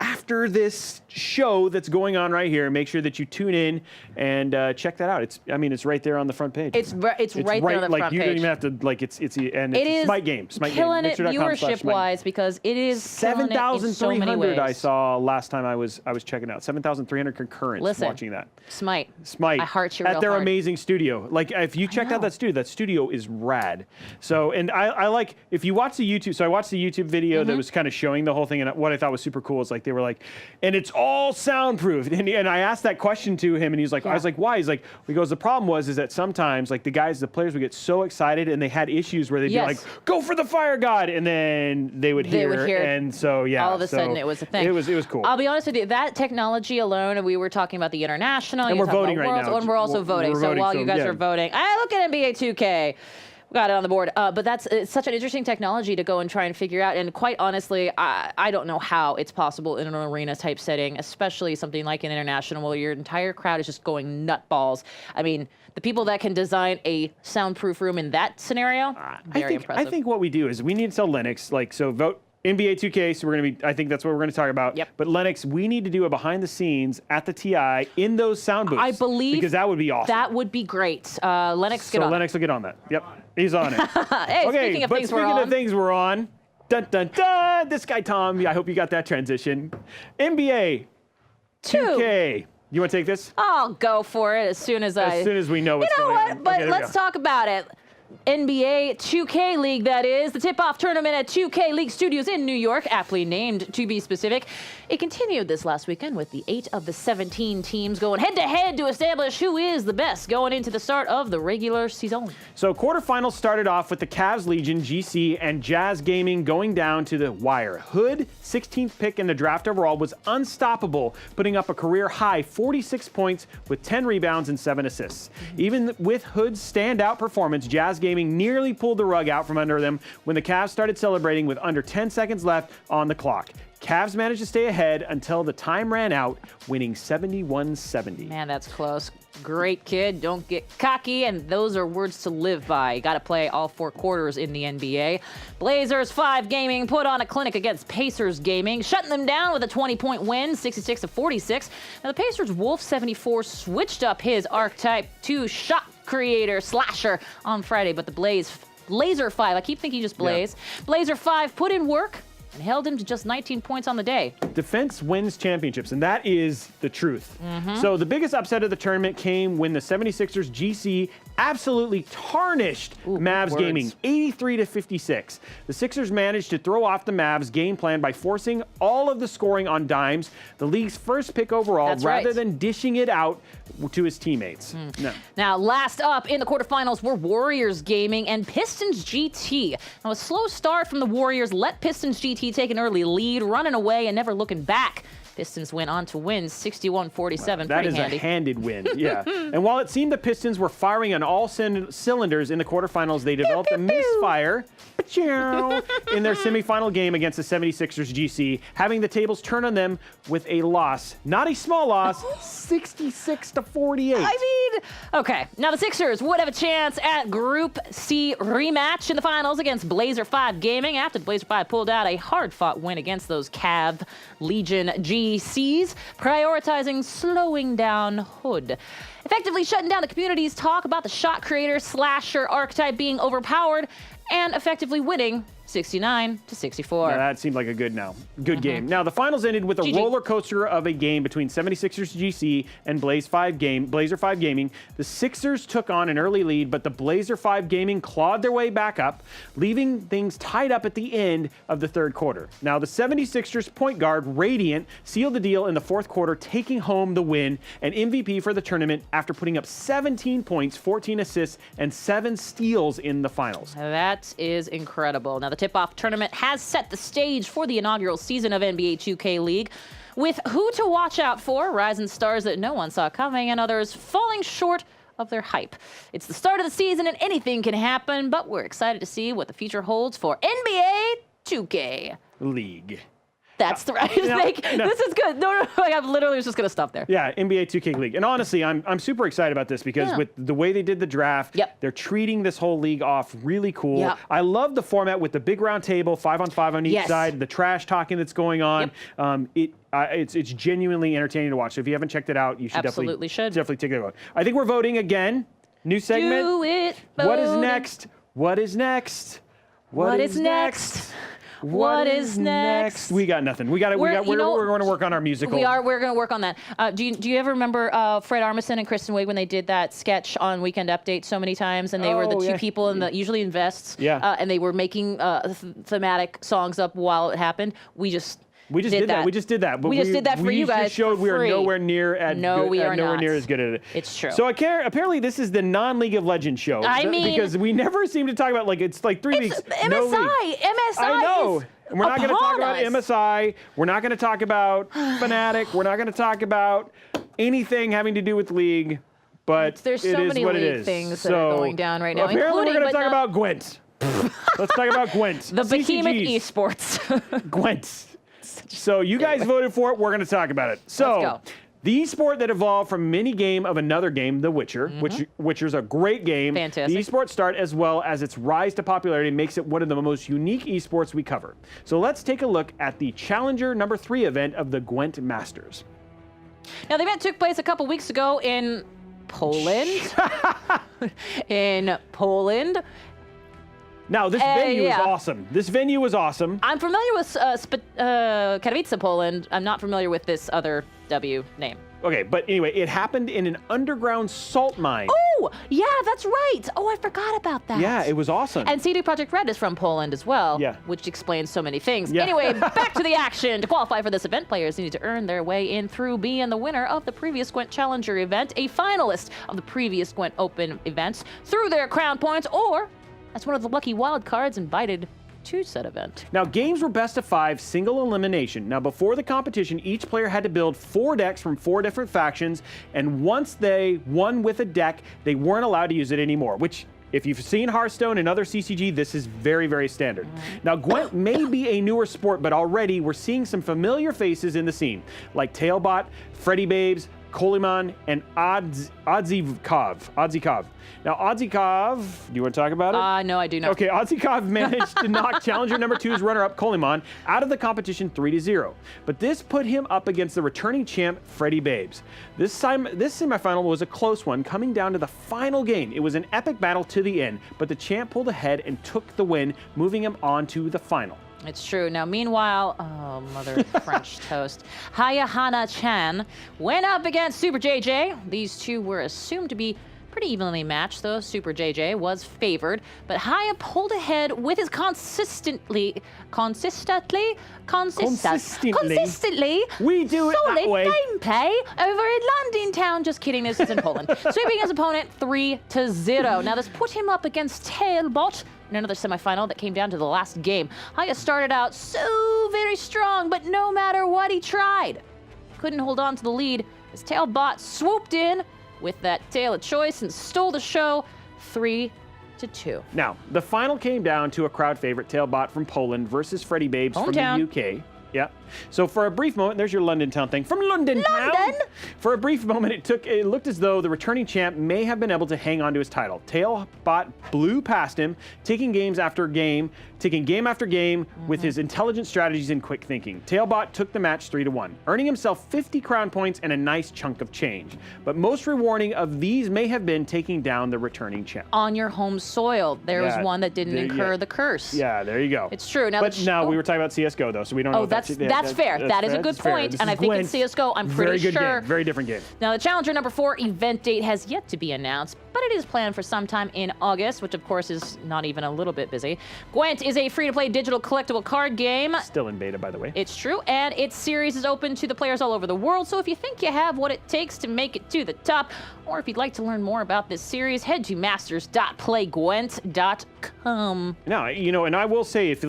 After this show that's going on right here, make sure that you tune in and check that out. It's right there on the front page.
It's right there on the front page.
You don't even have to it's a Smite game.
Killing it viewership-wise because it is
7,300 I saw last time I was checking out. 7,300 concurrents watching that.
Smite.
I
heart you real
at their
hard.
amazing studio. Like, if you checked out that studio is rad. So, and I like, if you watch the YouTube, so I watched the YouTube video that was kind of showing the whole thing, and what I thought was super cool is like, they were like, and it's all soundproof. And I asked that question to him, and he's like, I was like, why? He's like, because the problem is that sometimes like the players would get so excited, and they had issues where they'd be like, go for the fire god, and then they would hear, and so
all of a sudden it was a thing.
It was cool.
I'll be honest with you, that technology alone, and we were talking about the international,
and we're voting right now,
and we're also voting. So while you guys are voting, look at NBA 2K. Got it on the board. But it's such an interesting technology to go and try and figure out. And quite honestly, I don't know how it's possible in an arena type setting, especially something like an international where your entire crowd is just going nutballs. I mean, the people that can design a soundproof room in that scenario, very impressive.
I think what we do is we need to sell Linux. Like, so vote NBA 2K, so I think that's what we're going to talk about.
Yep.
But Lennox, we need to do a behind the scenes at the TI in those sound booths.
I believe
because that would be awesome.
That would be great. Lennox, get on.
So Lennox will get on that. Yep, he's on it.
Hey,
okay,
speaking
of things we're on, dun dun dun. This guy Tom, I hope you got that transition. NBA 2K. You want to take this?
I'll go for it as soon as
we know what's going on.
But let's talk about it. NBA 2K League, that is. The tip-off tournament at 2K League Studios in New York, aptly named to be specific. It continued this last weekend with the 8 of the 17 teams going head-to-head to establish who is the best going into the start of the regular season.
So quarterfinals started off with the Cavs Legion, GC, and Jazz Gaming going down to the wire. Hood, 16th pick in the draft overall, was unstoppable, putting up a career-high 46 points with 10 rebounds and 7 assists. Even with Hood's standout performance, Jazz Gaming nearly pulled the rug out from under them when the Cavs started celebrating with under 10 seconds left on the clock. Cavs managed to stay ahead until the time ran out, winning 71-70.
Man, that's close. Great kid, don't get cocky, and those are words to live by. You got to play all 4 quarters in the NBA. Blazers 5 Gaming put on a clinic against Pacers Gaming, shutting them down with a 20-point win, 66-46. Now the Pacers Wolf 74 switched up his archetype to shot creator slasher on Friday, but the Blazer 5, I keep thinking just Blaze. Yeah. Blazer 5 put in work and held him to just 19 points on the day.
Defense wins championships, and that is the truth. So the biggest upset of the tournament came when the 76ers GC absolutely tarnished Mavs Gaming, 83-56. The Sixers managed to throw off the Mavs game plan by forcing all of the scoring on Dimes, the league's first pick overall, rather than dishing it out to his teammates. No.
Now, last up in the quarterfinals were Warriors Gaming and Pistons GT. Now, a slow start from the Warriors let Pistons GT take an early lead, running away and never looking back. Pistons went on to win 61-47.
That is
handy.
A handed win, yeah. And while it seemed the Pistons were firing on all cylinders in the quarterfinals, they developed a misfire in their semifinal game against the 76ers GC, having the tables turn on them with a loss. Not a small loss, 66-48.
I mean, okay. Now the Sixers would have a chance at Group C rematch in the finals against Blazer 5 Gaming after Blazer 5 pulled out a hard-fought win against those Cav Legion GCs, prioritizing slowing down Hood. Effectively shutting down the community's talk about the shot creator slasher archetype being overpowered and effectively winning 69-64.
Now, that seemed like a good game. Now, the finals ended with a roller coaster of a game between 76ers GC and Blazer 5 Gaming. The Sixers took on an early lead, but the Blazer 5 Gaming clawed their way back up, leaving things tied up at the end of the third quarter. Now, the 76ers point guard, Radiant, sealed the deal in the fourth quarter, taking home the win and MVP for the tournament after putting up 17 points, 14 assists, and 7 steals in the finals.
That is incredible. Now, the tip-off tournament has set the stage for the inaugural season of NBA 2K League, with who to watch out for, rising stars that no one saw coming, and others falling short of their hype. It's the start of the season and anything can happen, but we're excited to see what the future holds for NBA 2K
League.
That's the right thing. This is good. No, I literally was just going to stop there.
Yeah, NBA 2K League. And honestly, I'm super excited about this because with the way they did the draft, they're treating this whole league off really cool. I love the format with the big round table, 5-on-5 on each side, the trash talking that's going on. It's genuinely entertaining to watch. So if you haven't checked it out, you should definitely take it out. I think we're voting again. New segment.
Do it.
What is next? What is next?
What is next? What is next?
We got nothing. We're going to work on our musical.
We're going to work on that. Do you ever remember Fred Armisen and Kristen Wiig when they did that sketch on Weekend Update so many times, and they were the two people in the usually in vests, and they were making thematic songs up while it happened. We just did that.
We just did that. But
we just did that for you guys.
We showed we are nowhere near near as good at it.
It's true.
So apparently this is the non-League of Legends show.
I mean,
because we never seem to talk about it's like 3 weeks.
MSI.
I know. And we're not going to talk about MSI. We're not going to talk about Fnatic. We're not going to talk about anything having to do with League. But
there's so many League things that are going down right now.
Apparently we're going to talk about Gwent. Let's talk about Gwent.
The behemoth esports.
Gwent. So you guys voted for it. We're going to talk about it. So
let's go.
The esport that evolved from a mini game of another game, The Witcher, Witcher's a great game.
Fantastic.
The esport start as well as its rise to popularity makes it one of the most unique esports we cover. So let's take a look at the Challenger #3 event of the Gwent Masters.
Now the event took place a couple weeks ago in Poland.
Now, this venue is awesome. This venue was awesome.
I'm familiar with Katowice, Poland. I'm not familiar with this other W name.
Okay, but anyway, it happened in an underground salt mine.
Oh, yeah, that's right. Oh, I forgot about that.
Yeah, it was awesome.
And CD Projekt Red is from Poland as well,
Yeah.
which explains so many things.
Yeah.
Anyway, back to the action. To qualify for this event, players need to earn their way in through being the winner of the previous Gwent Challenger event, a finalist of the previous Gwent Open events, through their crown points, or as one of the lucky wild cards invited to said event.
Now, games were best of 5, single elimination. Now, before the competition, each player had to build 4 decks from 4 different factions, and once they won with a deck, they weren't allowed to use it anymore, which, if you've seen Hearthstone and other CCG, this is very, very standard. Now, Gwent may be a newer sport, but already we're seeing some familiar faces in the scene, like Tailbot, Freddy Babes, Koliman, and Odzikov. Now, Odzikov, do you want to talk about it?
No, I do not.
Okay, Odzikov managed to knock challenger number 2's runner-up Koliman out of the competition 3-0. But this put him up against the returning champ, Freddy Babes. This semifinal was a close one, coming down to the final game. It was an epic battle to the end, but the champ pulled ahead and took the win, moving him on to the final.
It's true. Now, meanwhile, oh, mother of French toast, Haya Hana Chan went up against Super JJ. These two were assumed to be pretty evenly matched, though. Super JJ was favored, but Haya pulled ahead with his consistently.
We do it
solid
that way.
gameplay over in London town. Just kidding, this is in Poland. Sweeping his opponent 3-0. Now, this put him up against Tailbot in another semifinal that came down to the last game. Haya started out so very strong, but no matter what he tried, couldn't hold on to the lead as Tailbot swooped in with that tail of choice and stole the show 3-2.
Now, the final came down to a crowd favorite, Tailbot from Poland versus Freddy Babes from the UK. Yeah. So for a brief moment, there's your London town thing. From London town! For a brief moment, it looked as though the returning champ may have been able to hang on to his title. Tailbot blew past him, taking game after game with his intelligent strategies and quick thinking. Tailbot took the match 3-1, earning himself 50 crown points and a nice chunk of change. But most rewarding of these may have been taking down the returning champ.
On your home soil, there was one that didn't incur the curse.
Yeah, there you go.
It's true. Now,
but now we were talking about CSGO, though, so we don't know.
That's fair. That is a good point, and I think in CSGO, I'm pretty sure.
Very good game. Very different game.
Now, the Challenger number 4 event date has yet to be announced, but it is planned for sometime in August, which of course is not even a little bit busy. Gwent is a free-to-play digital collectible card game.
Still in beta, by the way.
It's true, and its series is open to the players all over the world, so if you think you have what it takes to make it to the top, or if you'd like to learn more about this series, head to masters.playgwent.com.
Now, and I will say, if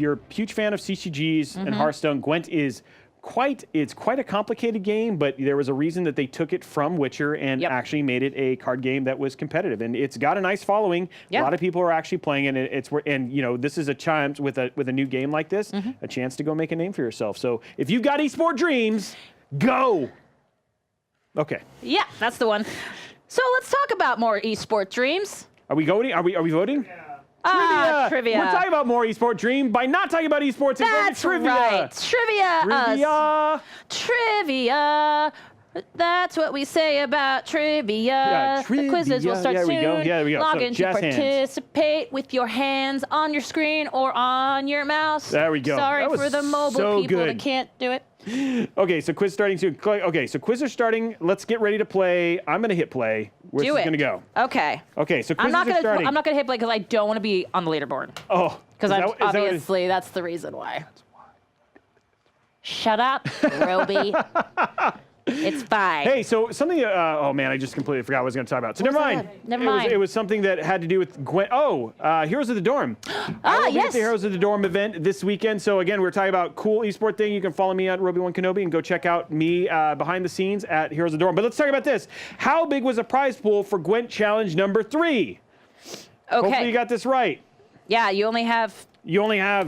you're a huge fan of CCGs and Hearthstone, Gwent is quite a complicated game, but there was a reason that they took it from Witcher and actually made it a card game that was competitive, and it's got a nice following. A lot of people are actually playing it. This is a chance with a new game like this, a chance to go make a name for yourself. So if you've got esport dreams, go. Okay.
Yeah, that's the one. So let's talk about more esport dreams.
Are we voting? Are we voting?
Trivia.
We're talking about more esport dream by not talking about esports and going to trivia.
Right. Trivia. That's what we say about trivia. The quizzes will start soon.
There we go.
Log in to participate with your hands on your screen or on your mouse.
There we go.
Sorry for the mobile people that can't do it.
Okay, so quiz starting soon. Okay, so quiz are starting. Let's get ready to play. I'm going to hit play. Where's this going to go?
Okay.
Okay, so quizzes are starting.
I'm not going to hit play because I don't want to be on the leaderboard.
Oh.
Because obviously that's the reason why. Shut up, Robey. It's fine.
Hey, so something. Oh man, I just completely forgot what I was going to talk about. So never mind.
Never mind.
It was something that had to do with Gwent. Heroes of the Dorm.
Yes.
The Heroes of the Dorm event this weekend. So again, we're talking about cool esport thing. You can follow me at Robey1Kenobi and go check out me behind the scenes at Heroes of the Dorm. But let's talk about this. How big was the prize pool for Gwent Challenge number 3?
Okay.
Hopefully you got this right.
Yeah, you only have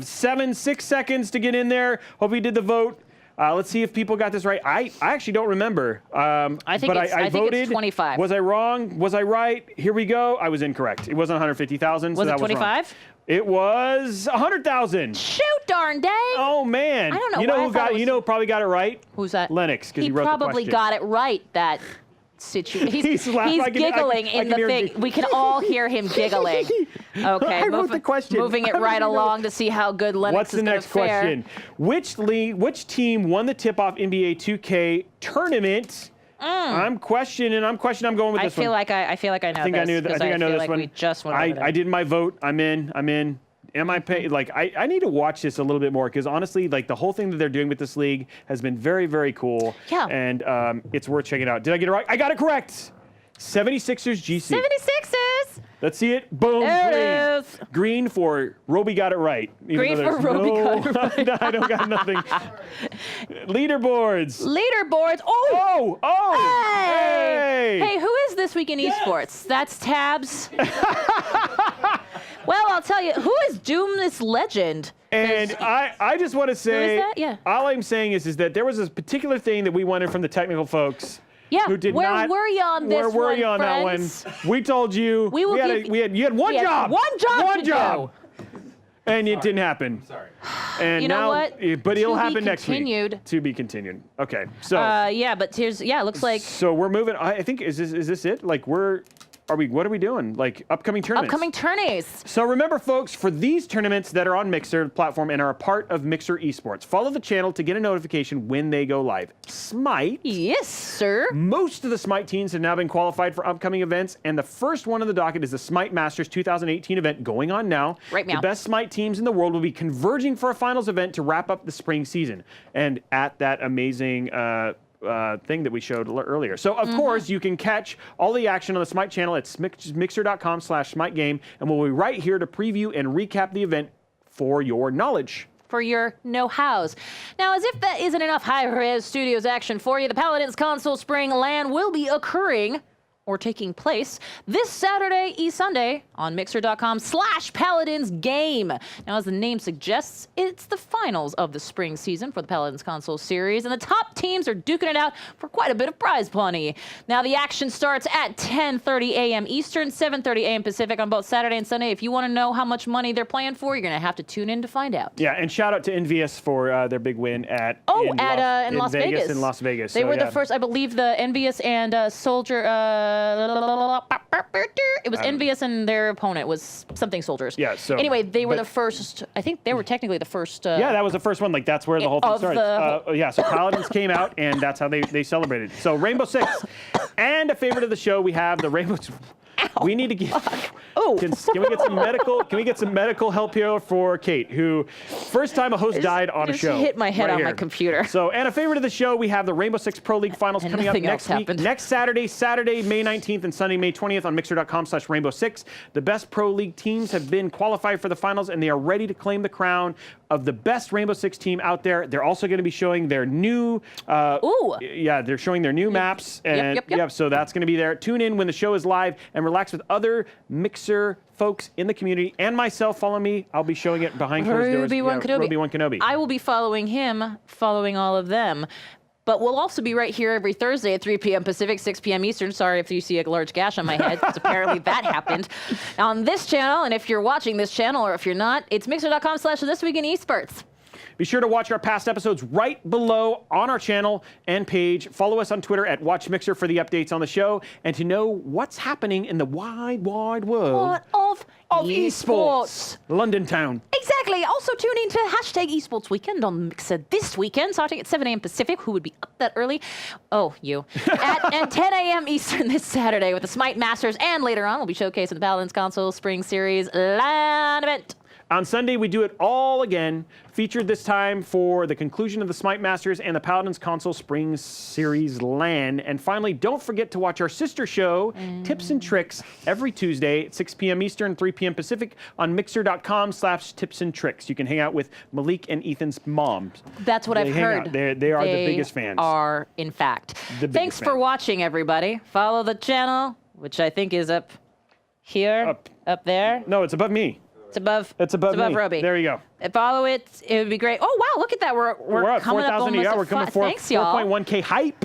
6 seconds to get in there. Hope you did the vote. Let's see if people got this right. I actually don't remember. I think voted.
It's 25.
Was I wrong? Was I right? Here we go. I was incorrect. It wasn't 150,000.
Was it 25?
It was 100,000.
Shoot, darn dang!
Oh man!
I don't know.
Who probably got it right?
Who's that?
Lennox, because he wrote the question.
He probably got it right. That situation. He's giggling in the thing. We can all hear him giggling. Okay,
I wrote the question.
Moving it right along to see how good Lennox is going to fare.
What's the next question? Which team won the tip-off NBA 2K tournament I'm questioning. I'm going with this one.
I feel like I know.
I think I knew. I think I know this one.
We just went over
I did my vote. I'm in. Am I paying? Like, I need to watch this a little bit more because honestly, like the whole thing that they're doing with this league has been very, very cool.
Yeah.
And it's worth checking out. Did I get it right? I got it correct. 76ers GC.
76ers.
Let's see it. Boom.
There
green.
it is.
Green for Robey got it right.
Green for Robey got it right.
No, I don't got nothing. Leaderboards.
Oh.
Hey.
Hey, who is this week in esports? That's Tabs. Well, I'll tell you, who is Doomless Legend?
And I just want to say,
who is that? Yeah.
All I'm saying is that there was this particular thing that we wanted from the technical folks.
Yeah,
who did
where
not,
were you on this
Where were you on
friends?
that one? We told you.
You
had one job.
One job.
And it didn't happen.
Sorry.
And
You
now,
know what?
But it'll
To be
happen next week.
continued.
To be continued. Okay. So.
Yeah, but here's it looks like
So we're moving. I think is this it? Like what are we doing? Like upcoming tournaments.
upcoming tourneys.
So remember, folks, for these tournaments that are on Mixer platform and are a part of Mixer Esports, follow the channel to get a notification when they go live. Smite.
Yes, sir.
Most of the Smite teams have now been qualified for upcoming events, and the first one on the docket is the Smite Masters 2018 event going on now.
Right now.
The best Smite teams in the world will be converging for a finals event to wrap up the spring season. And at that amazing thing that we showed earlier. So, of course, you can catch all the action on the Smite channel at mixer.com/SmiteGame, and we'll be right here to preview and recap the event for your knowledge.
For your know-hows. Now, as if that isn't enough Hi-Rez Studios action for you, the Paladins Console Spring LAN will be occurring or taking place this Saturday, Sunday on mixer.com/PaladinsGame. Now, as the name suggests, it's the finals of the spring season for the Paladins Console Series, and the top teams are duking it out for quite a bit of prize money. Now, the action starts at 10:30 a.m. Eastern, 7:30 a.m. Pacific on both Saturday and Sunday. If you want to know how much money they're playing for, you're going to have to tune in to find out.
Yeah, and shout out to Envious for their big win in
Las Vegas.
In Las Vegas.
They were the first, I believe, the Envious and Soldier. It was Envious and their opponent was something Soldiers.
Yeah. So
anyway, they were the first. I think they were technically the first.
Yeah, that was the first one. Like that's where the whole thing started. Yeah. So Paladins came out, and that's how they celebrated. So Rainbow Six, and a favorite of the show, we have the Rainbow. Ow, we need to get.
Oh.
Can we get some medical? Can we get some medical help here for Kate, who first time a host died on a show?
Just hit my head on my computer.
So, and a favorite of the show, we have the Rainbow Six Pro League Finals coming up next week, next Saturday, May 19th, and Sunday, May 20th on Mixer.com/Rainbow Six. The best Pro League teams have been qualified for the finals, and they are ready to claim the crown of the best Rainbow Six team out there. They're also going to be showing their new. Yeah, they're showing their new maps, and so that's going to be there. Tune in when the show is live and relax with other Mixer folks in the community and myself. Follow me. I'll be showing it behind closed doors.
Robey
One Kenobi.
I will be following him, following all of them. But we'll also be right here every Thursday at 3 p.m. Pacific, 6 p.m. Eastern. Sorry if you see a large gash on my head, because apparently that happened on this channel. And if you're watching this channel, or if you're not, it's mixer.com/This Week in Esports.
Be sure to watch our past episodes right below on our channel and page. Follow us on Twitter at WatchMixer for the updates on the show and to know what's happening in the wide, wide world
of esports.
London town.
Exactly. Also tune in to #Esports Weekend on Mixer this weekend, starting at 7 a.m. Pacific. Who would be up that early? Oh, you. at 10 a.m. Eastern this Saturday with the Smite Masters, and later on we'll be showcasing the Paladins Console Spring Series LAN event.
On Sunday, we do it all again, featured this time for the conclusion of the Smite Masters and the Paladins Console Spring Series LAN. And finally, don't forget to watch our sister show, Tips and Tricks, every Tuesday at 6 p.m. Eastern, 3 p.m. Pacific on mixer.com/Tips and Tricks. You can hang out with Malik and Ethan's moms.
That's what I've heard.
They are the biggest fans.
They are, in fact. Thanks for watching, everybody. Follow the channel, which I think is up here, up there.
No, it's above me.
It's above
me.
Robey.
There you go.
Follow it. It would be great. Oh, wow, look at that. We're
at
coming up
4,000.
almost
Yeah, we're coming for 4.1K hype.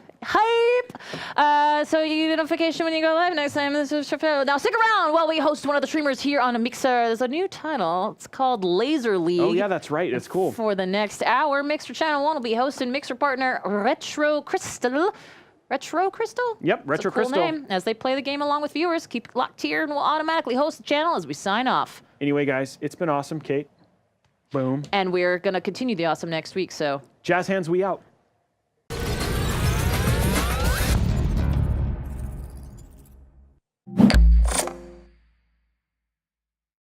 So you get a notification when you go live next time. Now stick around while we host one of the streamers here on a Mixer. There's a new title. It's called Laser League.
Oh, yeah, that's right. It's cool.
For the next hour, Mixer Channel 1 will be hosting Mixer partner Retro Crystal. Retro Crystal?
Yep, Retro
Crystal.
Crystal.
Name. As they play the game along with viewers, keep it locked here and we'll automatically host the channel as we sign off.
Anyway, guys, it's been awesome, Kate. Boom.
And we're going to continue the awesome next week, so.
Jazz hands, we out.